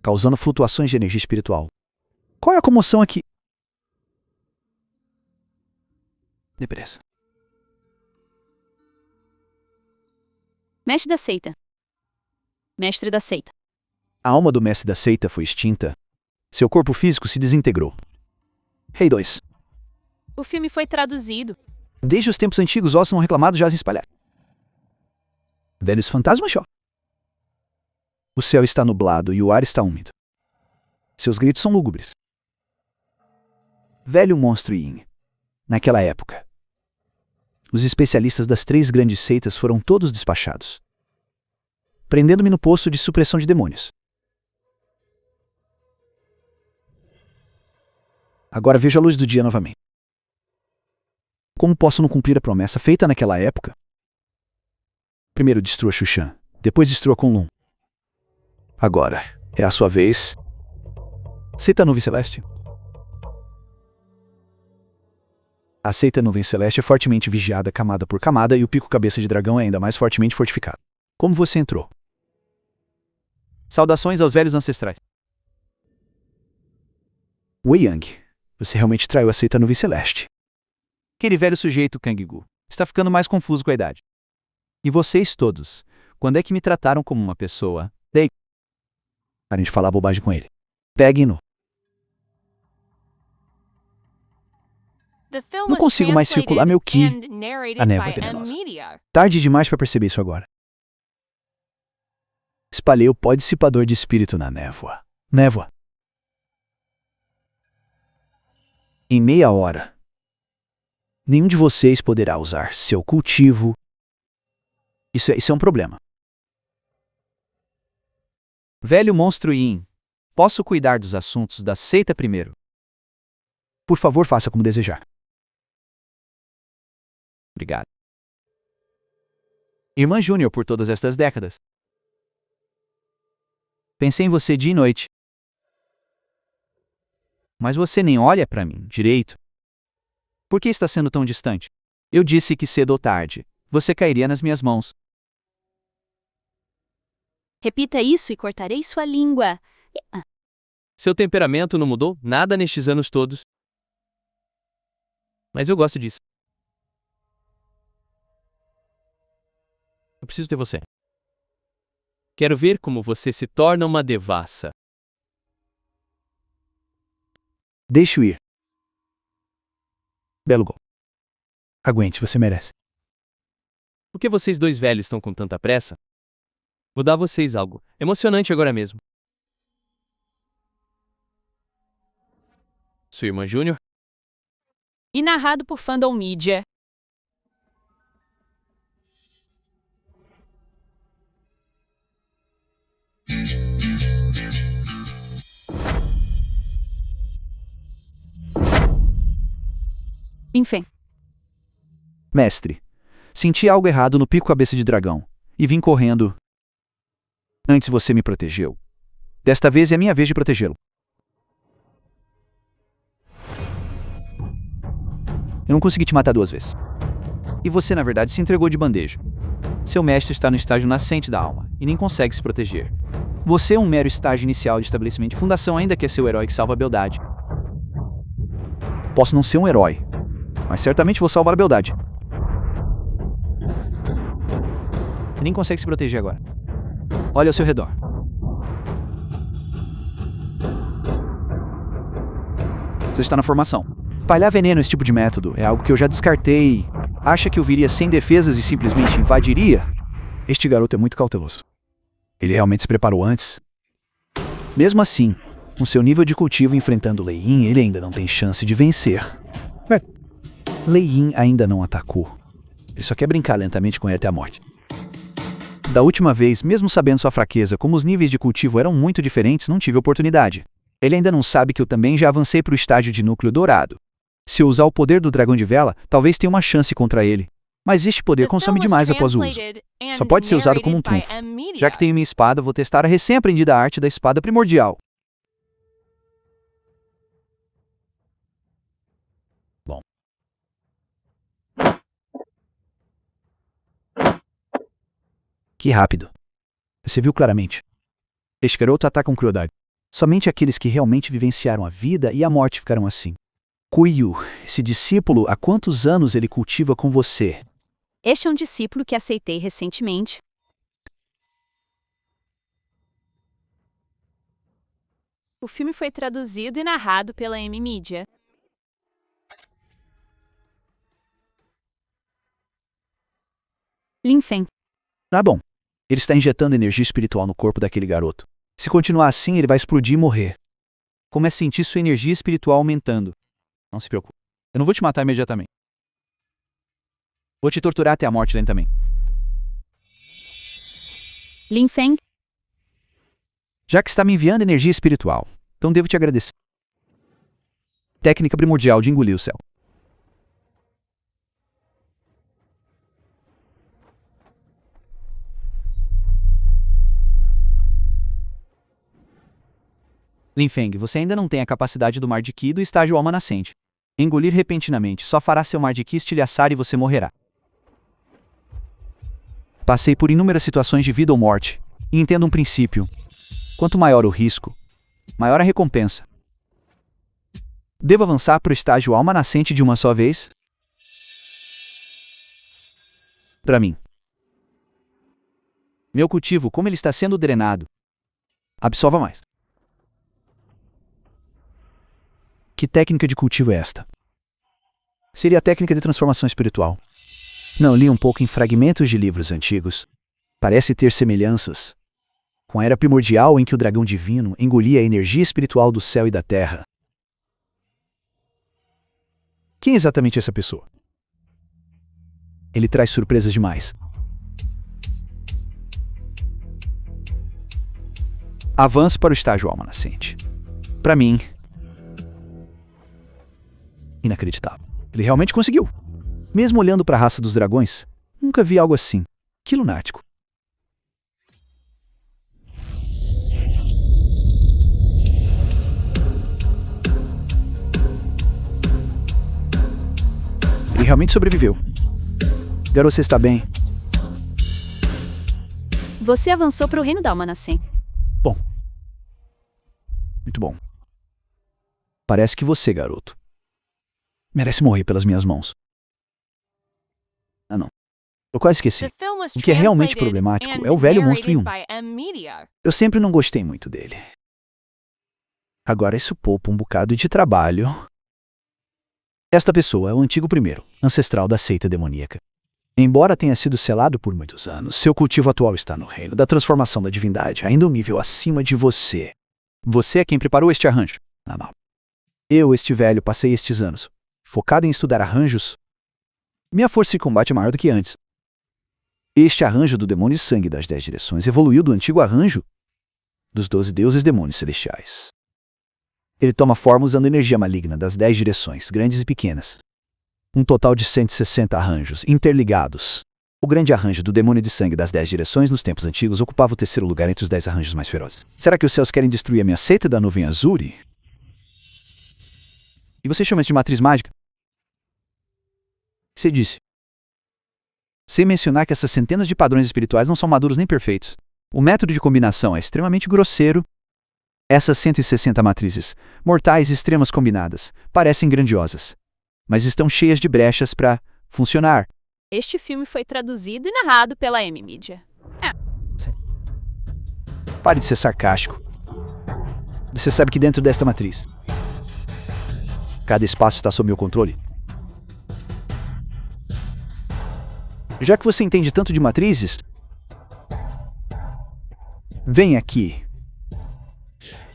causando flutuações de energia espiritual. Qual é a comoção aqui? Depressa.
Mestre da seita. Mestre da seita.
A alma do mestre da seita foi extinta. Seu corpo físico se desintegrou. Rei 2.
O filme foi traduzido.
Desde os tempos antigos, ossos não reclamados jazem espalhados. Velhos fantasmas choram. O céu está nublado e o ar está úmido. Seus gritos são lúgubres. Velho monstro Yin. Naquela época, os especialistas das 3 grandes seitas foram todos despachados, prendendo-me no posto de supressão de demônios. Agora vejo a luz do dia novamente. Como posso não cumprir a promessa feita naquela época? Primeiro destrua Shushan, depois destrua Kunlun. Agora é a sua vez. Seita Nuvem Celeste. A seita Nuvem Celeste é fortemente vigiada camada por camada e o Pico Cabeça de Dragão é ainda mais fortemente fortificado. Como você entrou?
Saudações aos velhos ancestrais.
Wei Yang, você realmente traiu a seita Nuvem Celeste.
Aquele velho sujeito, Kang-gu, está ficando mais confuso com a idade. E vocês todos, quando é que me trataram como uma pessoa?
Parem de falar bobagem com ele. Peguem-no.
Não
consigo mais circular meu ki. A névoa é venenosa. Tarde demais para perceber isso agora. Espalhei o pó dissipador de espírito na névoa. Névoa. Em meia hora, nenhum de vocês poderá usar seu cultivo. Isso é um problema.
Velho monstro Yin, posso cuidar dos assuntos da seita primeiro?
Por favor, faça como desejar.
Obrigado. Irmã Júnior por todas estas décadas. Pensei em você dia e noite. Mas você nem olha para mim direito. Por que está sendo tão distante? Eu disse que cedo ou tarde, você cairia nas minhas mãos.
Repita isso e cortarei sua língua.
Seu temperamento não mudou nada nestes anos todos. Mas eu gosto disso. Eu preciso ter você. Quero ver como você se torna uma devassa.
Deixe-o ir. Belo gol. Aguente, você merece.
Por que vocês dois velhos estão com tanta pressa? Vou dar a vocês algo emocionante agora mesmo. Sua irmã Júnior?
E narrado por Fandom Media. Enfim.
Mestre, senti algo errado no Pico Cabeça de Dragão e vim correndo. Antes você me protegeu. Desta vez é minha vez de protegê-lo. Eu não consegui te matar 2 vezes.
E você, na verdade, se entregou de bandeja. Seu mestre está no estágio nascente da alma e nem consegue se proteger. Você é um mero estágio inicial de estabelecimento de fundação, ainda que é seu herói que salva a beldade.
Posso não ser um herói, mas certamente vou salvar a beldade.
E nem consegue se proteger agora. Olha ao seu redor.
Você está na formação. Espalhar veneno, esse tipo de método, é algo que eu já descartei. Acha que eu viria sem defesas e simplesmente invadiria? Este garoto é muito cauteloso. Ele realmente se preparou antes? Mesmo assim, com seu nível de cultivo enfrentando Lei Yin, ele ainda não tem chance de vencer. Lei Yin ainda não atacou. Ele só quer brincar lentamente com ele até a morte. Da última vez, mesmo sabendo sua fraqueza, como os níveis de cultivo eram muito diferentes, não tive oportunidade. Ele ainda não sabe que eu também já avancei para o estágio de núcleo dourado. Se eu usar o poder do dragão de vela, talvez tenha uma chance contra ele. Mas este poder consome demais após o uso. Só pode ser usado como um trunfo. Já que tenho minha espada, vou testar a recém-aprendida arte da espada primordial. Bom. Que rápido. Você viu claramente. Este garoto ataca com crueldade. Somente aqueles que realmente vivenciaram a vida e a morte ficarão assim. Kuiyu, esse discípulo, há quantos anos ele cultiva com você?
Este é um discípulo que aceitei recentemente. O filme foi traduzido e narrado pela M-Media. Lin Feng.
Tá bom. Ele está injetando energia espiritual no corpo daquele garoto. Se continuar assim, ele vai explodir e morrer. Comece a sentir sua energia espiritual aumentando. Não se preocupe. Eu não vou te matar imediatamente. Vou te torturar até a morte lentamente.
Lin Feng.
Já que está me enviando energia espiritual, então devo te agradecer. Técnica primordial de engolir o céu. Lin Feng, você ainda não tem a capacidade do mar de Qi do estágio alma nascente. Engolir repentinamente só fará seu mar de Qi estilhaçar e você morrerá. Passei por inúmeras situações de vida ou morte, e entendo um princípio. Quanto maior o risco, maior a recompensa. Devo avançar para o estágio alma nascente de uma só vez? Para mim. Meu cultivo, como ele está sendo drenado. Absorva mais. Que técnica de cultivo é esta? Seria a técnica de transformação espiritual. Não, li um pouco em fragmentos de livros antigos. Parece ter semelhanças com a era primordial em que o dragão divino engolia a energia espiritual do céu e da terra. Quem é exatamente essa pessoa? Ele traz surpresas demais. Avanço para o estágio alma nascente. Para mim, inacreditável. Ele realmente conseguiu. Mesmo olhando para a raça dos dragões, nunca vi algo assim. Que lunático. Ele realmente sobreviveu. Garoto, você está bem?
Você avançou para o reino da alma nascente.
Bom. Muito bom. Parece que você, garoto, merece morrer pelas minhas mãos. Ah, não. Eu quase esqueci. O que é realmente problemático é o velho monstro Yun. Eu sempre não gostei muito dele. Agora isso poupa um bocado de trabalho. Esta pessoa é o antigo primeiro, ancestral da seita demoníaca. Embora tenha sido selado por muitos anos, seu cultivo atual está no reino da transformação da divindade, ainda um nível acima de você. Você é quem preparou este arranjo. Ah, não. Eu, este velho, passei estes anos focado em estudar arranjos. Minha força de combate é maior do que antes. Este arranjo do demônio de sangue das 10 direções evoluiu do antigo arranjo dos 12 deuses demônios celestiais. Ele toma forma usando energia maligna das 10 direções, grandes e pequenas. Um total de 160 arranjos interligados. O grande arranjo do demônio de sangue das 10 direções nos tempos antigos ocupava o terceiro lugar entre os 10 arranjos mais ferozes. Será que os céus querem destruir a minha seita da nuvem Azuri? E você chama isso de matriz mágica? Você disse. Sem mencionar que essas centenas de padrões espirituais não são maduros nem perfeitos. O método de combinação é extremamente grosseiro. Essas 160 matrizes, mortais e extremas combinadas, parecem grandiosas, mas estão cheias de brechas para funcionar.
Este filme foi traduzido e narrado pela M-Media.
Pare de ser sarcástico. Você sabe que dentro desta matriz, cada espaço está sob meu controle. Já que você entende tanto de matrizes, venha aqui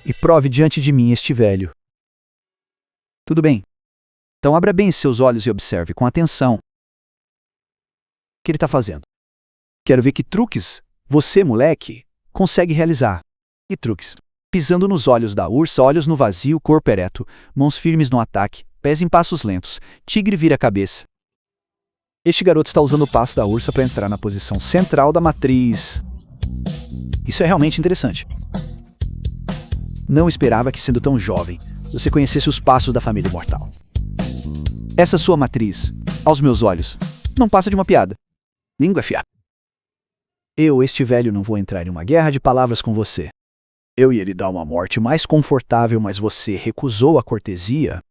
e prove diante de mim este velho. Tudo bem. Então abra bem seus olhos e observe com atenção o que ele está fazendo. Quero ver que truques Você, moleque, consegue realizar. E truques. Pisando nos olhos da ursa, olhos no vazio, corpo ereto, mãos firmes no ataque, pés em passos lentos, tigre vira a cabeça. Este garoto está usando o passo da ursa para entrar na posição central da matriz. Isso é realmente interessante. Não esperava que, sendo tão jovem, você conhecesse os passos da família imortal. Essa sua matriz, aos meus olhos, não passa de uma piada. Língua afiada. Eu, este velho, não vou entrar em uma guerra de palavras com você. Eu ia lhe dar uma morte mais confortável, mas você recusou a cortesia.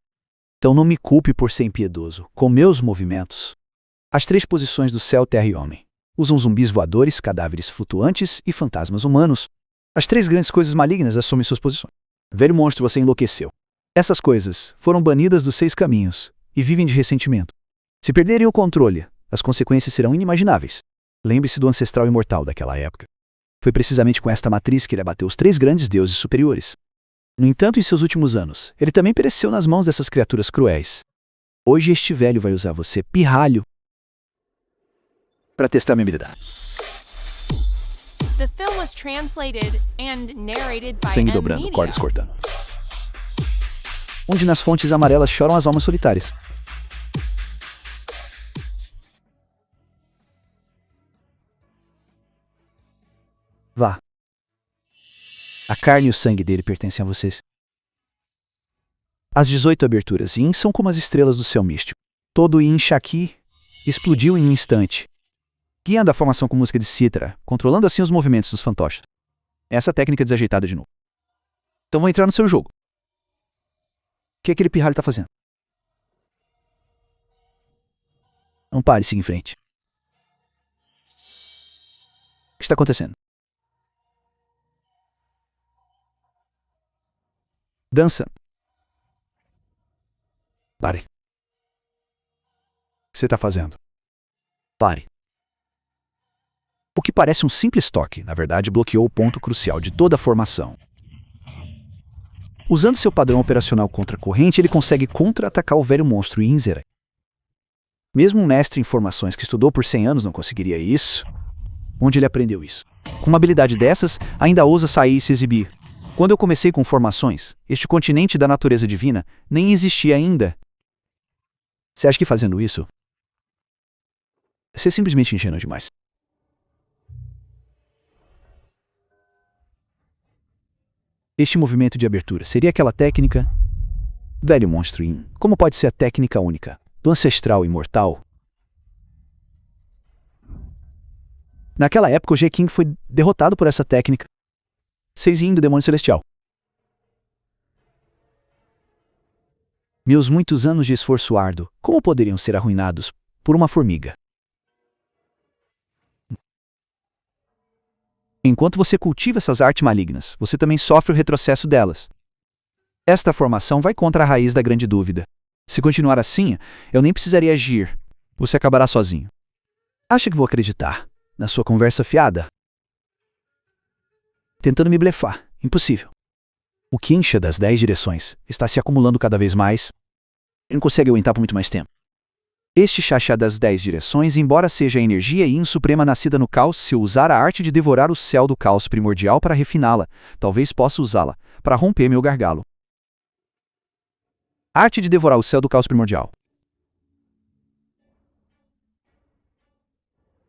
Então não me culpe por ser impiedoso com meus movimentos. As 3 posições do céu, terra e homem. Usam zumbis voadores, cadáveres flutuantes e fantasmas humanos. As 3 grandes coisas malignas assumem suas posições. Velho monstro, você enlouqueceu. Essas coisas foram banidas dos 6 caminhos e vivem de ressentimento. Se perderem o controle, as consequências serão inimagináveis. Lembre-se do ancestral imortal daquela época. Foi precisamente com esta matriz que ele abateu os 3 grandes deuses superiores. No entanto, em seus últimos anos, ele também pereceu nas mãos dessas criaturas cruéis. Hoje este velho vai usar você, pirralho, para testar minha habilidade.
The film was translated and narrated by
Sangue
M
dobrando,
Media.
cordas cortando. Onde nas fontes amarelas choram as almas solitárias. Vá. A carne e o sangue dele pertencem a vocês. As 18 aberturas Yin são como as estrelas do céu místico. Todo o Yin Shaki explodiu em um instante, guiando a formação com música de cítara, controlando assim os movimentos dos fantoches. Essa técnica é desajeitada de novo. Então vou entrar no seu jogo. O que aquele pirralho está fazendo? Não pare, siga em frente. O que está acontecendo? Dança. Pare. O que você está fazendo? Pare. O que parece um simples toque, na verdade, bloqueou o ponto crucial de toda a formação. Usando seu padrão operacional contra a corrente, ele consegue contra-atacar o velho monstro Inzera. Mesmo um mestre em formações que estudou por 100 anos não conseguiria isso. Onde ele aprendeu isso? Com uma habilidade dessas, ainda ousa sair e se exibir. Quando eu comecei com formações, este continente da natureza divina nem existia ainda. Você acha que fazendo isso, você é simplesmente ingênuo demais? Este movimento de abertura seria aquela técnica? Velho monstro Yin, como pode ser a técnica única do ancestral imortal? Naquela época, o G-King foi derrotado por essa técnica. 6 Yin do demônio celestial. Meus muitos anos de esforço árduo, como poderiam ser arruinados por uma formiga? Enquanto você cultiva essas artes malignas, você também sofre o retrocesso delas. Esta formação vai contra a raiz da grande dúvida. Se continuar assim, eu nem precisaria agir. Você acabará sozinho. Acha que vou acreditar na sua conversa fiada? Tentando me blefar. Impossível. O Qinsha das 10 direções está se acumulando cada vez mais. Ele não consegue aguentar por muito mais tempo. Este Chachá das 10 direções, embora seja a energia Yin suprema nascida no caos, se eu usar a arte de devorar o céu do caos primordial para refiná-la, talvez possa usá-la para romper meu gargalo. Arte de devorar o céu do caos primordial.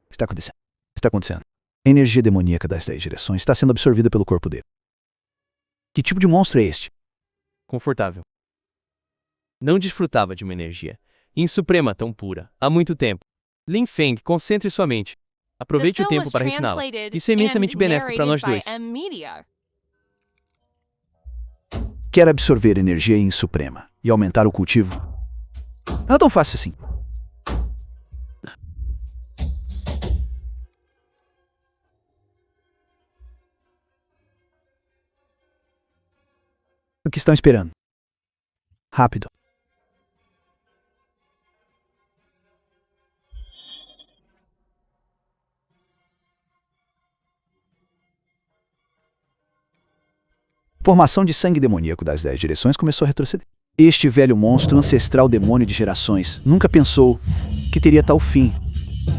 O que está acontecendo? O que está acontecendo? A energia demoníaca das 10 direções está sendo absorvida pelo corpo dele. Que tipo de monstro é este?
Confortável. Não desfrutava de uma energia Yin suprema tão pura há muito tempo. Lin Feng, concentre sua mente. Aproveite o tempo para refiná-la. Isso é imensamente benéfico para nós dois.
Quer absorver energia Yin suprema e aumentar o cultivo? Não é tão fácil assim. O que estão esperando? Rápido. Formação de sangue demoníaco das 10 direções começou a retroceder. Este velho monstro ancestral demônio de gerações nunca pensou que teria tal fim.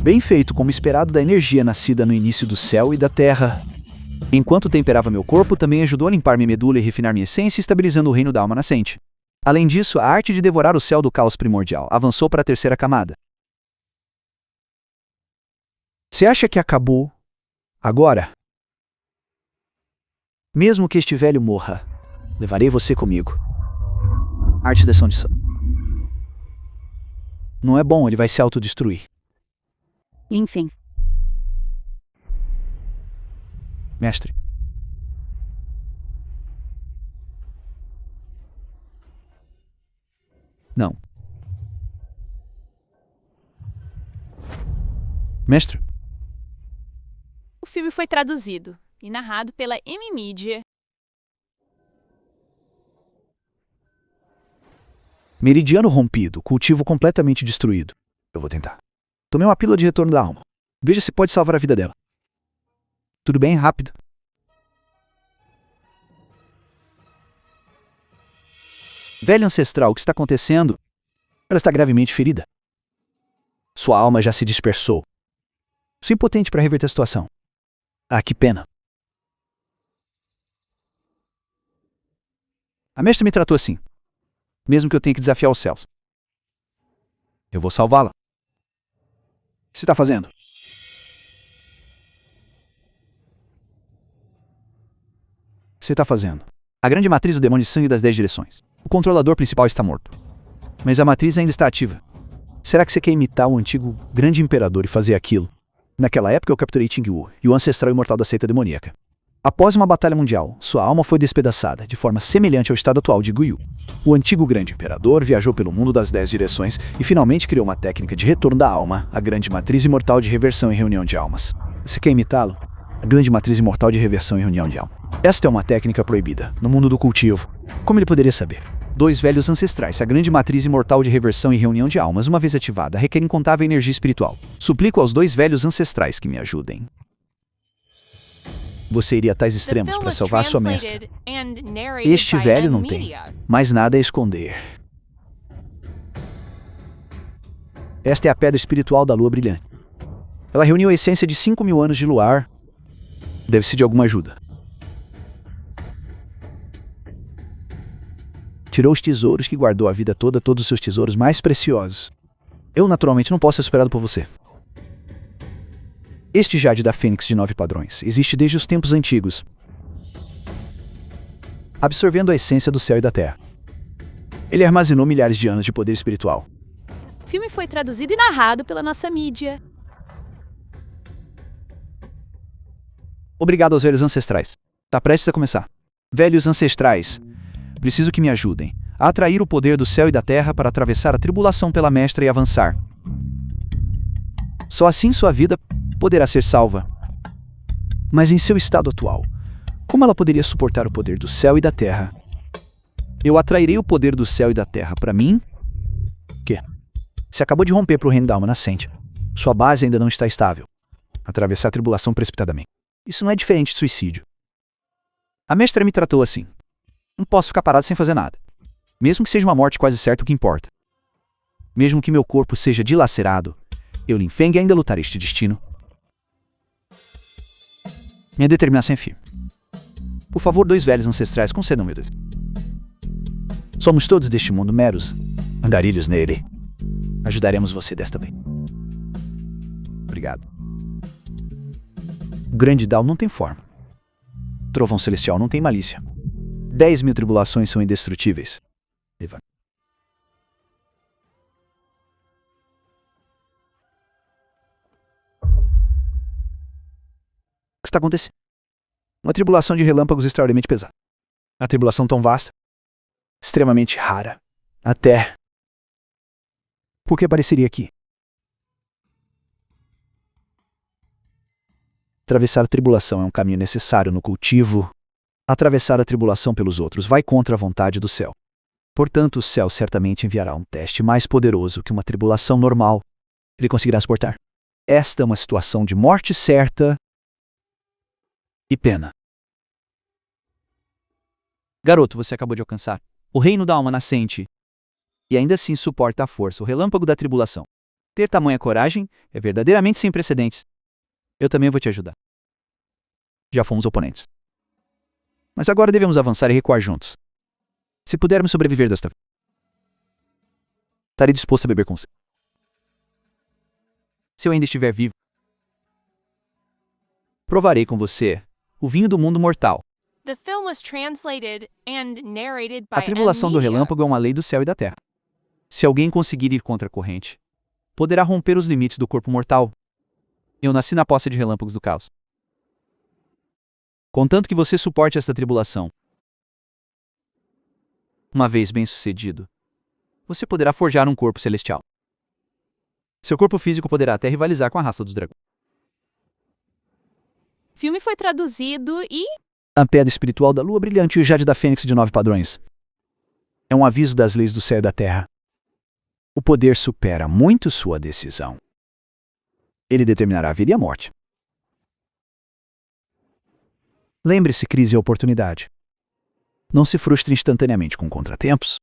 Bem feito, como esperado da energia nascida no início do céu e da terra. Enquanto temperava meu corpo, também ajudou a limpar minha medula e refinar minha essência, estabilizando o reino da alma nascente. Além disso, a arte de devorar o céu do caos primordial avançou para a terceira camada. Você acha que acabou agora? Mesmo que este velho morra, levarei você comigo. Arte da sandição. Não é bom, ele vai se autodestruir.
Enfim.
Mestre. Não. Mestre.
O filme foi traduzido e narrado pela M-Media.
Meridiano rompido, cultivo completamente destruído. Eu vou tentar. Tomei uma pílula de retorno da alma. Veja se pode salvar a vida dela. Tudo bem, rápido. Velho ancestral, o que está acontecendo? Ela está gravemente ferida. Sua alma já se dispersou. Sou impotente para reverter a situação. Ah, que pena. A mestra me tratou assim. Mesmo que eu tenha que desafiar os céus. Eu vou salvá-la. O que você está fazendo? O que você está fazendo? A grande matriz do demônio de sangue das 10 direções. O controlador principal está morto. Mas a matriz ainda está ativa. Será que você quer imitar o antigo grande imperador e fazer aquilo? Naquela época eu capturei Ting Wu e o ancestral imortal da seita demoníaca. Após uma batalha mundial, sua alma foi despedaçada, de forma semelhante ao estado atual de Guyu. O antigo grande imperador viajou pelo mundo das 10 direções e finalmente criou uma técnica de retorno da alma, a grande matriz imortal de reversão e reunião de almas. Você quer imitá-lo? A grande matriz imortal de reversão e reunião de alma. Esta é uma técnica proibida, no mundo do cultivo. Como ele poderia saber? 2 velhos ancestrais, a grande matriz imortal de reversão e reunião de almas, uma vez ativada, requer incontável energia espiritual. Suplico aos 2 velhos ancestrais que me ajudem. Você iria a tais extremos para salvar sua mestra. Este velho não tem mais nada a esconder. Esta é a pedra espiritual da lua brilhante. Ela reuniu a essência de 5.000 anos de luar. Deve-se de alguma ajuda. Tirou os tesouros que guardou a vida toda, todos os seus tesouros mais preciosos. Eu, naturalmente, não posso ser superado por você. Este jade da Fênix de 9 padrões existe desde os tempos antigos, absorvendo a essência do céu e da terra. Ele armazenou milhares de anos de poder espiritual.
O filme foi traduzido e narrado pela nossa mídia.
Obrigado aos velhos ancestrais. Tá prestes a começar. Velhos ancestrais, preciso que me ajudem a atrair o poder do céu e da terra para atravessar a tribulação pela mestra e avançar. Só assim sua vida poderá ser salva. Mas em seu estado atual, como ela poderia suportar o poder do céu e da terra? Eu atrairei o poder do céu e da terra para mim? Que? Você acabou de romper para o reino da alma nascente. Sua base ainda não está estável. Atravessar a tribulação precipitadamente. Isso não é diferente de suicídio. A mestra me tratou assim. Não posso ficar parado sem fazer nada. Mesmo que seja uma morte quase certa, o que importa. Mesmo que meu corpo seja dilacerado, eu, Lin Feng, ainda lutarei este destino. Minha determinação é firme. Por favor, 2 velhos ancestrais, concedam meu desejo. Somos todos deste mundo meros andarilhos nele. Ajudaremos você desta vez. Obrigado. O grande Dao não tem forma. Trovão celestial não tem malícia. 10.000 tribulações são indestrutíveis. Evan. O que está acontecendo? Uma tribulação de relâmpagos extraordinariamente pesada. A tribulação tão vasta, extremamente rara, até... Por que apareceria aqui? Atravessar a tribulação é um caminho necessário no cultivo. Atravessar a tribulação pelos outros vai contra a vontade do céu. Portanto, o céu certamente enviará um teste mais poderoso que uma tribulação normal. Ele conseguirá suportar. Esta é uma situação de morte certa e pena. Garoto, você acabou de alcançar o reino da alma nascente. E ainda assim suporta a força, o relâmpago da tribulação. Ter tamanha coragem é verdadeiramente sem precedentes. Eu também vou te ajudar. Já fomos oponentes. Mas agora devemos avançar e recuar juntos. Se pudermos sobreviver desta vez, estarei disposto a beber com você. Se eu ainda estiver vivo, provarei com você o vinho do mundo mortal.
The film was translated and narrated by
A tribulação do
M. Media.
relâmpago é uma lei do céu e da terra. Se alguém conseguir ir contra a corrente, poderá romper os limites do corpo mortal. Eu nasci na posse de relâmpagos do caos. Contanto que você suporte esta tribulação, uma vez bem-sucedido, você poderá forjar um corpo celestial. Seu corpo físico poderá até rivalizar com a raça dos dragões.
O filme foi traduzido e...
A pedra espiritual da lua brilhante e o jade da fênix de 9 padrões. É um aviso das leis do céu e da terra. O poder supera muito sua decisão. Ele determinará a vida e a morte. Lembre-se, crise é oportunidade. Não se frustre instantaneamente com contratempos.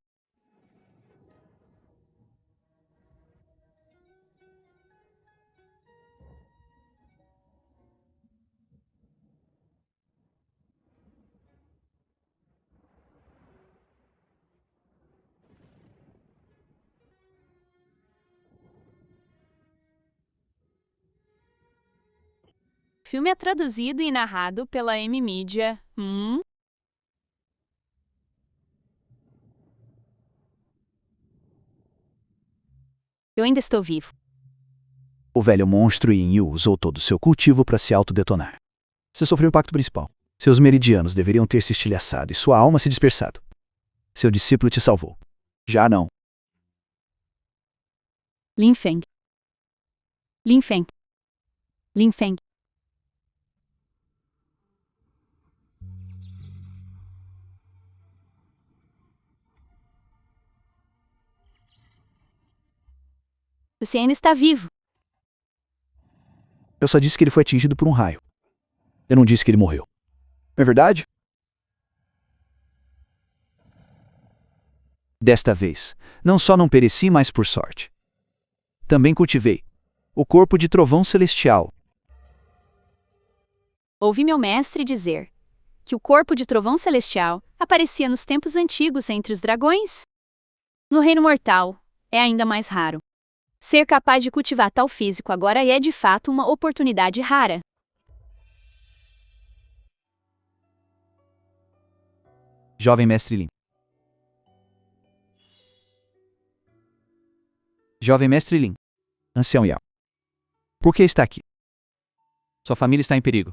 O filme é traduzido e narrado pela M. Media. Eu ainda estou vivo.
O velho monstro Yin Yu usou todo o seu cultivo para se autodetonar. Você sofreu o impacto principal. Seus meridianos deveriam ter se estilhaçado e sua alma se dispersado. Seu discípulo te salvou. Já não.
Lin Feng. Lin Feng. Lin Feng. Você ainda está vivo.
Eu só disse que ele foi atingido por um raio. Eu não disse que ele morreu. Não é verdade? Desta vez, não só não pereci, mas por sorte. Também cultivei o corpo de trovão celestial.
Ouvi meu mestre dizer que o corpo de trovão celestial aparecia nos tempos antigos entre os dragões. No reino mortal, é ainda mais raro. Ser capaz de cultivar tal físico agora é de fato uma oportunidade rara.
Jovem mestre Lin. Jovem mestre Lin. Ancião Yao. Por que está aqui? Sua família está em perigo.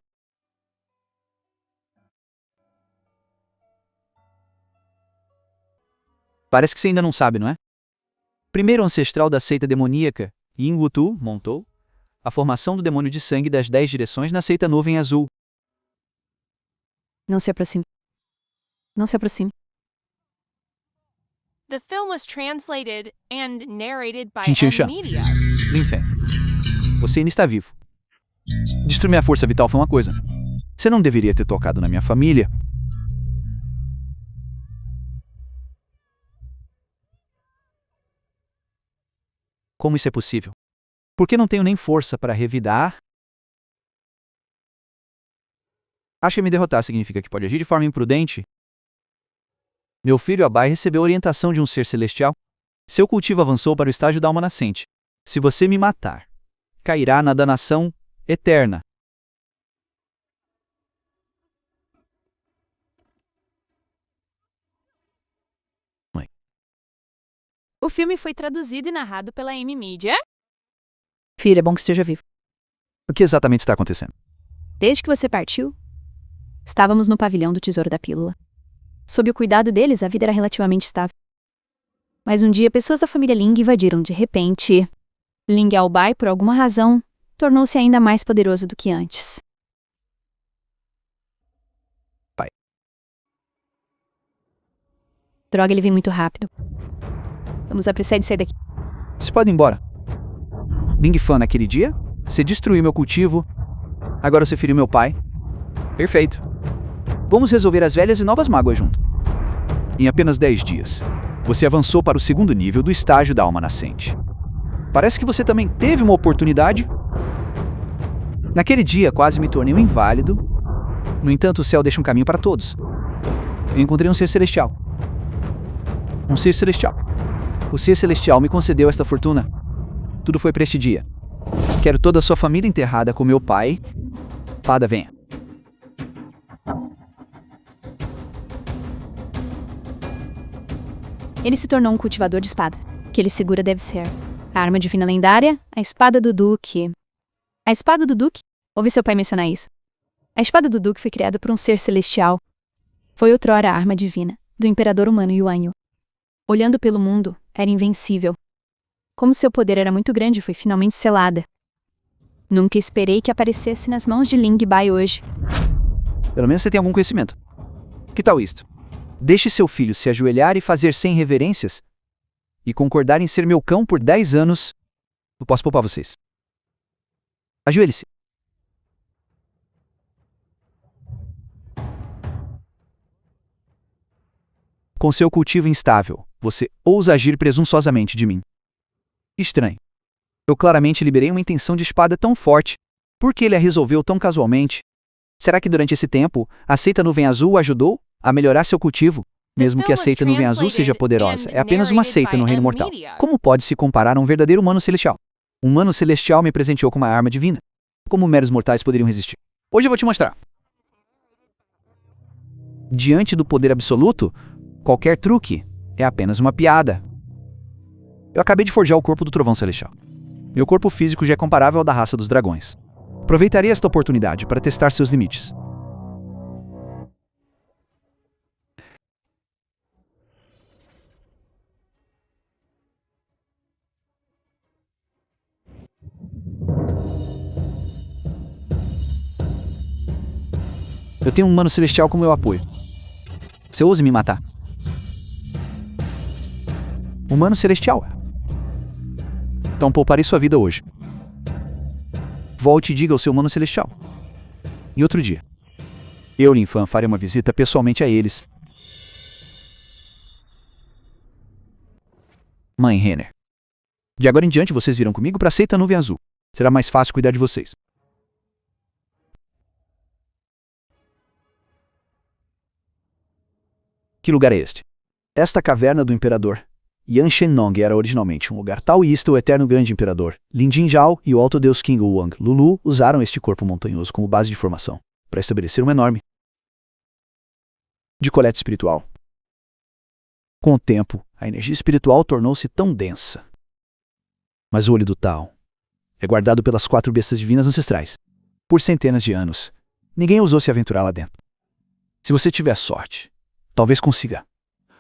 Parece que você ainda não sabe, não é? Primeiro ancestral da seita demoníaca, Yin Wutu, montou a formação do demônio de sangue das 10 direções na seita Nuvem Azul.
Não se aproxime. Não se aproxime.
The film was translated and narrated by
Xin
M.
Shan.
Media.
Lin Feng, você ainda está vivo. Destruir minha força vital foi uma coisa. Você não deveria ter tocado na minha família. Como isso é possível? Por que não tenho nem força para revidar? Acha que me derrotar significa que pode agir de forma imprudente? Meu filho Abai recebeu orientação de um ser celestial. Seu cultivo avançou para o estágio da alma nascente. Se você me matar, cairá na danação eterna.
O filme foi traduzido e narrado pela M. Media.
Filho, é bom que esteja vivo.
O que exatamente está acontecendo?
Desde que você partiu, estávamos no pavilhão do Tesouro da Pílula. Sob o cuidado deles, a vida era relativamente estável. Mas um dia, pessoas da família Ling invadiram de repente. Ling Aobai, por alguma razão, tornou-se ainda mais poderoso do que antes.
Pai.
Droga, ele vem muito rápido. Vamos apressar de sair daqui.
Você pode ir embora. Bing Fan, naquele dia, você destruiu meu cultivo. Agora você feriu meu pai. Perfeito. Vamos resolver as velhas e novas mágoas junto. Em apenas 10 dias, você avançou para o segundo nível do estágio da alma nascente. Parece que você também teve uma oportunidade. Naquele dia, quase me tornei um inválido. No entanto, o céu deixa um caminho para todos. Eu encontrei um ser celestial. Um ser celestial. O ser celestial me concedeu esta fortuna. Tudo foi para este dia. Quero toda a sua família enterrada com meu pai. Fada, venha.
Ele se tornou um cultivador de espada. O que ele segura deve ser a arma divina lendária, a espada do Duque. A espada do Duque? Ouvi seu pai mencionar isso. A espada do Duque foi criada por um ser celestial. Foi outrora a arma divina do imperador humano Yuan Yu. Olhando pelo mundo, era invencível. Como seu poder era muito grande, foi finalmente selada. Nunca esperei que aparecesse nas mãos de Ling Bai hoje.
Pelo menos você tem algum conhecimento. Que tal isto? Deixe seu filho se ajoelhar e fazer 100 reverências e concordar em ser meu cão por 10 anos. Eu posso poupar vocês. Ajoelhe-se. Com seu cultivo instável, você ousa agir presunçosamente de mim. Estranho. Eu claramente liberei uma intenção de espada tão forte. Por que ele a resolveu tão casualmente? Será que durante esse tempo, a seita nuvem azul o ajudou a melhorar seu cultivo? Mesmo que a seita nuvem azul seja poderosa, é apenas uma seita no reino mortal. Como pode se comparar a um verdadeiro humano celestial? Um humano celestial me presenteou com uma arma divina. Como meros mortais poderiam resistir? Hoje eu vou te mostrar. Diante do poder absoluto, qualquer truque é apenas uma piada. Eu acabei de forjar o corpo do trovão celestial. Meu corpo físico já é comparável ao da raça dos dragões. Aproveitarei esta oportunidade para testar seus limites. Eu tenho um humano celestial como meu apoio. Você ousa me matar? Humano celestial. Então pouparei sua vida hoje. Volte e diga ao seu humano celestial. E outro dia, eu, Lin Fan, farei uma visita pessoalmente a eles. Mãe Renner. De agora em diante vocês virão comigo para a seita nuvem azul. Será mais fácil cuidar de vocês. Que lugar é este? Esta caverna do imperador Yan Shenong era originalmente um lugar taoísta. O eterno grande imperador Lin Jinzhao e o alto deus King Wang Lulu usaram este corpo montanhoso como base de formação para estabelecer uma enorme de coleta espiritual. Com o tempo, a energia espiritual tornou-se tão densa. Mas o olho do Tao é guardado pelas 4 bestas divinas ancestrais. Por centenas de anos, ninguém ousou se aventurar lá dentro. Se você tiver sorte, talvez consiga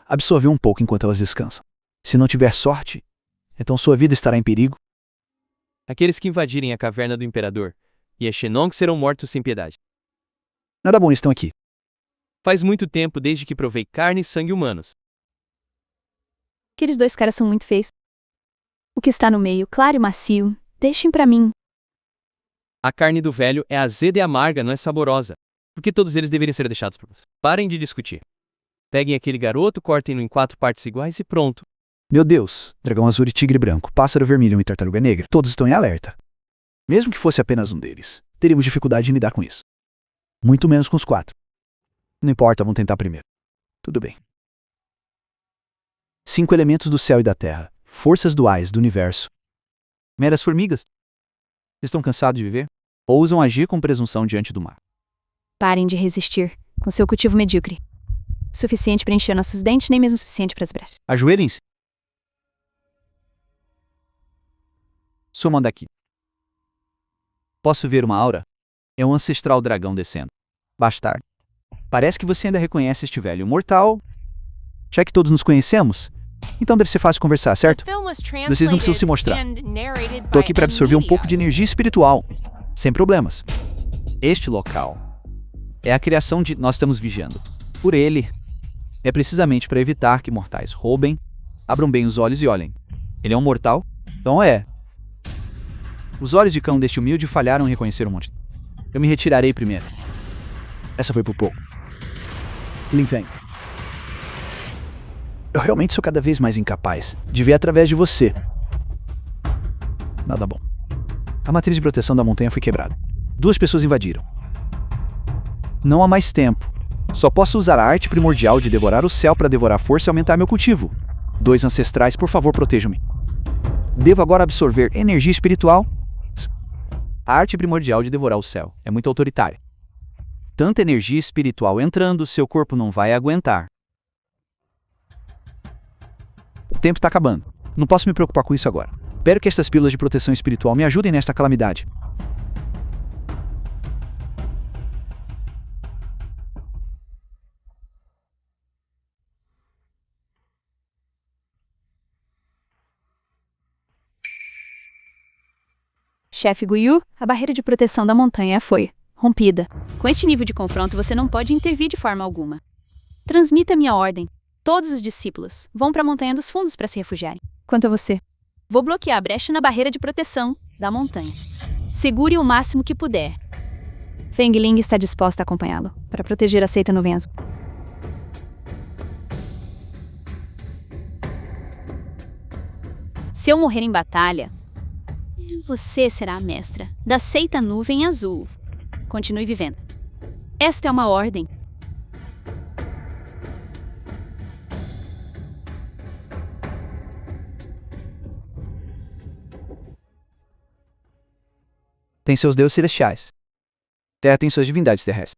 absorver um pouco enquanto elas descansam. Se não tiver sorte, então sua vida estará em perigo.
Aqueles que invadirem a caverna do imperador e a Shenong serão mortos sem piedade.
Nada bom estão aqui.
Faz muito tempo desde que provei carne e sangue humanos.
Aqueles 2 caras são muito feios. O que está no meio, claro e macio, deixem pra mim.
A carne do velho é azeda e amarga, não é saborosa. Porque todos eles deveriam ser deixados por você. Parem de discutir. Peguem aquele garoto, cortem-no em 4 partes iguais e pronto.
Meu Deus, dragão azul e tigre branco, pássaro vermelho e tartaruga negra, todos estão em alerta. Mesmo que fosse apenas um deles, teríamos dificuldade em lidar com isso. Muito menos com os 4. Não importa, vamos tentar primeiro. Tudo bem. 5 elementos do céu e da terra, forças duais do universo. Meras formigas. Estão cansados de viver? Ousam agir com presunção diante do mar.
Parem de resistir, com seu cultivo medíocre. Suficiente para encher nossos dentes, nem mesmo suficiente para as brechas.
Ajoelhem-se. Sumam daqui. Posso ver uma aura? É um ancestral dragão descendo. Bastardo. Parece que você ainda reconhece este velho mortal. Já que todos nos conhecemos, então deve ser fácil conversar, certo? Vocês não precisam se mostrar. Tô aqui para absorver um pouco de energia espiritual. Sem problemas. Este local é a criação de... Nós estamos vigiando por ele. É precisamente para evitar que mortais roubem, abram bem os olhos e olhem. Ele é um mortal? Então é. Os olhos de cão deste humilde falharam em reconhecer o monte. Eu me retirarei primeiro. Essa foi por pouco. Lin Feng. Eu realmente sou cada vez mais incapaz de ver através de você. Nada bom. A matriz de proteção da montanha foi quebrada. 2 pessoas invadiram. Não há mais tempo. Só posso usar a arte primordial de devorar o céu para devorar a força e aumentar meu cultivo. 2 ancestrais, por favor, protejam-me. Devo agora absorver energia espiritual? A arte primordial de devorar o céu é muito autoritária. Tanta energia espiritual entrando, seu corpo não vai aguentar. O tempo está acabando. Não posso me preocupar com isso agora. Espero que estas pílulas de proteção espiritual me ajudem nesta calamidade.
Chefe Guiyu, a barreira de proteção da montanha foi rompida. Com este nível de confronto, você não pode intervir de forma alguma. Transmita minha ordem. Todos os discípulos vão para a Montanha dos Fundos para se refugiarem. Quanto a você? Vou bloquear a brecha na barreira de proteção da montanha. Segure o máximo que puder. Feng Ling está disposta a acompanhá-lo para proteger a seita Nuvem Azul. Se eu morrer em batalha, você será a mestra da seita Nuvem Azul. Continue vivendo. Esta é uma ordem.
Tem seus deuses celestiais. Terra tem suas divindades terrestres.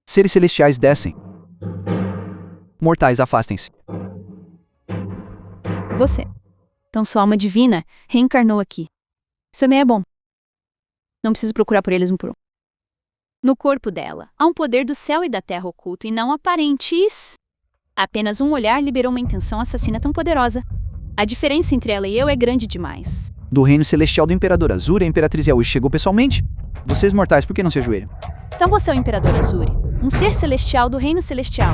Seres celestiais descem. Mortais afastem-se.
Você. Então sua alma divina reencarnou aqui. Isso também é bom. Não preciso procurar por eles um por um. No corpo dela, há um poder do céu e da terra oculto e não aparentes. Apenas um olhar liberou uma intenção assassina tão poderosa. A diferença entre ela e eu é grande demais.
Do reino celestial do Imperador Azuri, a Imperatriz Yaoi chegou pessoalmente. Vocês mortais, por que não se ajoelham?
Então você é o Imperador Azuri, um ser celestial do reino celestial.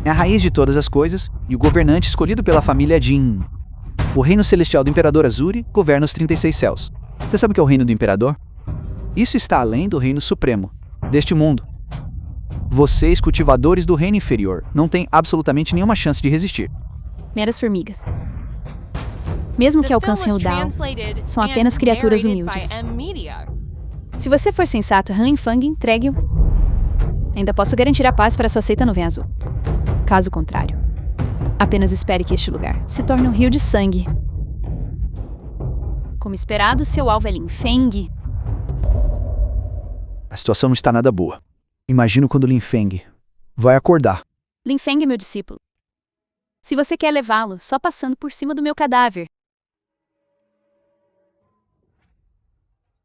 É a raiz de todas as coisas e o governante escolhido pela família Jin. O reino celestial do Imperador Azuri governa os 36 céus. Você sabe o que é o reino do Imperador? Isso está além do reino supremo, deste mundo. Vocês, cultivadores do reino inferior, não têm absolutamente nenhuma chance de resistir.
Meras formigas. Mesmo que alcancem o Dao, são apenas criaturas humildes. Se você for sensato, Han Fang, entregue-o. Ainda posso garantir a paz para sua seita Nuvem Azul. Caso contrário, apenas espere que este lugar se torne um rio de sangue. Como esperado, seu alvo é Lin Feng.
A situação não está nada boa. Imagino quando Lin Feng vai acordar.
Lin Feng é meu discípulo. Se você quer levá-lo, só passando por cima do meu cadáver.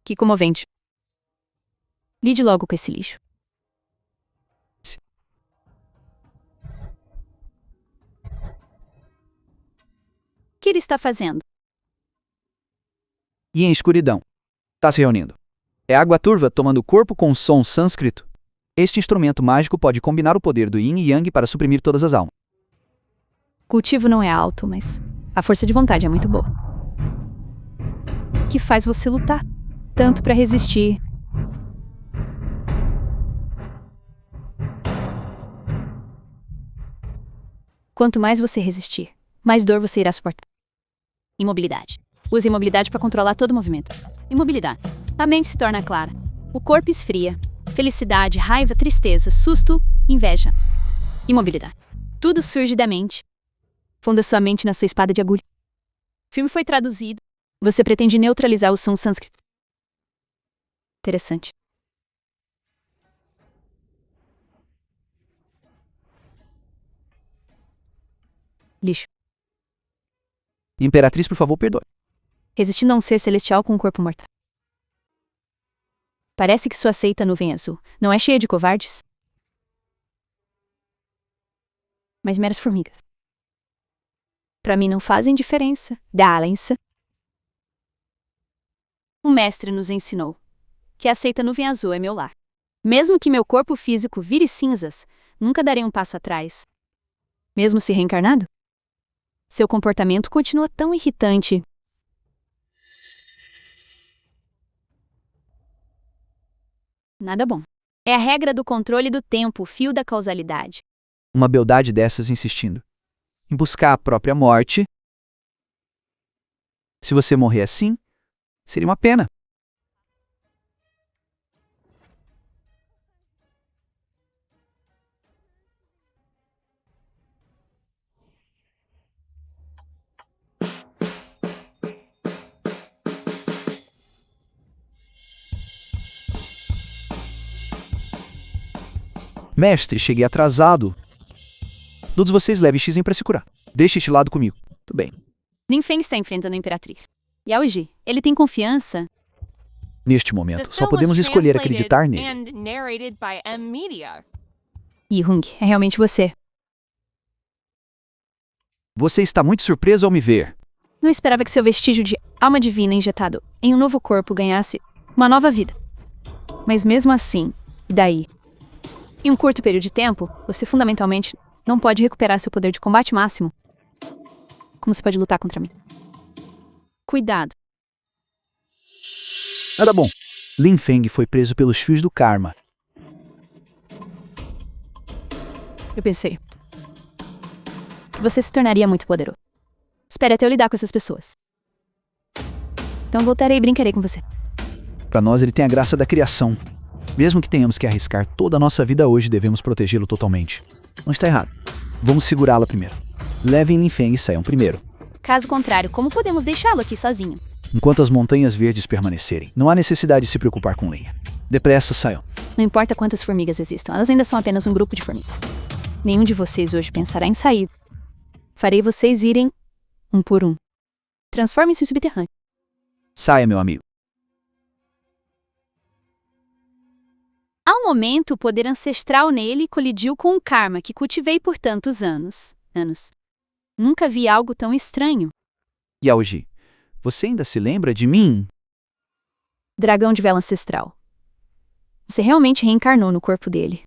Que comovente. Lide logo com esse lixo. O que ele está fazendo?
E em escuridão. Está se reunindo. É água turva tomando corpo com som sânscrito. Este instrumento mágico pode combinar o poder do Yin e Yang para suprimir todas as almas.
O cultivo não é alto, mas a força de vontade é muito boa. Que faz você lutar tanto para resistir. Quanto mais você resistir, mais dor você irá suportar. Imobilidade. Use imobilidade para controlar todo o movimento. Imobilidade. A mente se torna clara. O corpo esfria. Felicidade, raiva, tristeza, susto, inveja. Imobilidade. Tudo surge da mente. Funda sua mente na sua espada de agulha. O filme foi traduzido. Você pretende neutralizar o som sânscrito. Interessante. Lixo.
Imperatriz, por favor, perdoe.
Resistindo a um ser celestial com um corpo mortal. Parece que sua seita Nuvem Azul não é cheia de covardes, mas meras formigas. Para mim não fazem diferença. Dalem-se. O mestre nos ensinou que a seita Nuvem Azul é meu lar. Mesmo que meu corpo físico vire cinzas, nunca darei um passo atrás. Mesmo se reencarnado? Seu comportamento continua tão irritante. Nada bom. É a regra do controle do tempo, o fio da causalidade.
Uma beldade dessas insistindo em buscar a própria morte. Se você morrer assim, Seria uma pena. Mestre, cheguei atrasado. Todos vocês levem X para se curar. Deixe este lado comigo. Tudo bem.
Lin Feng está enfrentando a Imperatriz. Yao Ji, ele tem confiança.
Neste
The
momento, só
film was
podemos escolher
translated
acreditar nele.
and narrated by M Media.
Yi Hung, é realmente você.
Você está muito surpreso ao me ver.
Não esperava que seu vestígio de alma divina injetado em um novo corpo ganhasse uma nova vida. Mas mesmo assim, e daí? Em um curto período de tempo, você fundamentalmente não pode recuperar seu poder de combate máximo. Como você pode lutar contra mim?
Cuidado.
Nada bom. Lin Feng foi preso pelos fios do karma.
Eu pensei que você se tornaria muito poderoso. Espere até eu lidar com essas pessoas. Então voltarei e brincarei com você.
Para nós, ele tem a graça da criação. Mesmo que tenhamos que arriscar toda a nossa vida hoje, devemos protegê-lo totalmente. Não está errado. Vamos segurá-la primeiro. Levem Lin Feng e saiam primeiro.
Caso contrário, como podemos deixá-lo aqui sozinho?
Enquanto as montanhas verdes permanecerem, não há necessidade de se preocupar com lenha. Depressa, saiam.
Não importa quantas formigas existam, elas ainda são apenas um grupo de formigas. Nenhum de vocês hoje pensará em sair. Farei vocês irem um por um. Transformem-se em subterrâneo.
Saia, meu amigo.
Há um momento, o poder ancestral nele colidiu com o karma que cultivei por tantos anos. Nunca vi algo tão estranho.
Yao Ji, você ainda se lembra de mim?
Dragão de vela ancestral. Você realmente reencarnou no corpo dele.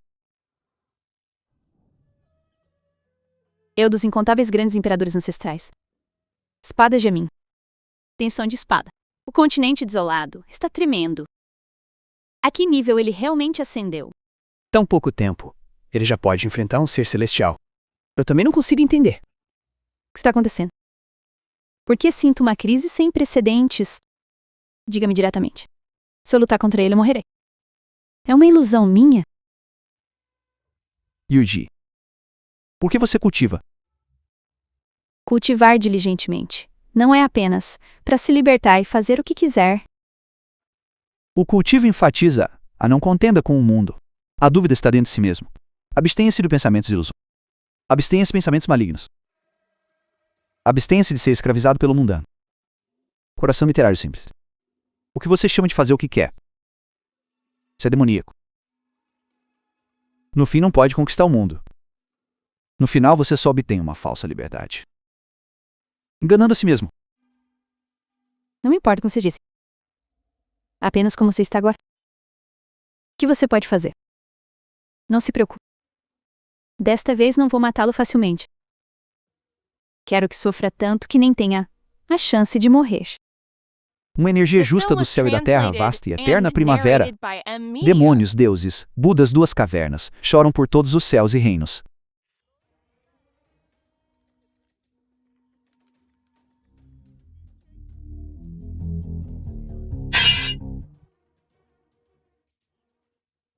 Eu dos incontáveis grandes imperadores ancestrais. Espada Gemin.
Tensão de espada. O continente desolado está tremendo. A que nível ele realmente ascendeu?
Tão pouco tempo. Ele já pode enfrentar um ser celestial. Eu também não consigo entender.
O que está acontecendo? Por que sinto uma crise sem precedentes? Diga-me diretamente. Se eu lutar contra ele, eu morrerei. É uma ilusão minha?
Yuji, por que você cultiva?
Cultivar diligentemente. Não é apenas para se libertar e fazer o que quiser.
O cultivo enfatiza a não contenda com o mundo. A dúvida está dentro de si mesmo. Abstenha-se de pensamentos ilusórios. Abstenha-se de pensamentos malignos. Abstenha-se de ser escravizado pelo mundano. Coração literário simples. O que você chama de fazer o que quer? Isso é demoníaco. No fim, não pode conquistar o mundo. No final, você só obtém uma falsa liberdade. Enganando a si mesmo.
Não me importa como você disse. Apenas como você está agora. O que você pode fazer? Não se preocupe. Desta vez não vou matá-lo facilmente. Quero que sofra tanto que nem tenha a chance de morrer.
Uma energia
The
justa
film
do
was
céu e da terra,
translated
vasta e eterna
and
primavera.
narrated by M Media.
Demônios, deuses, Budas, duas cavernas, choram por todos os céus e reinos.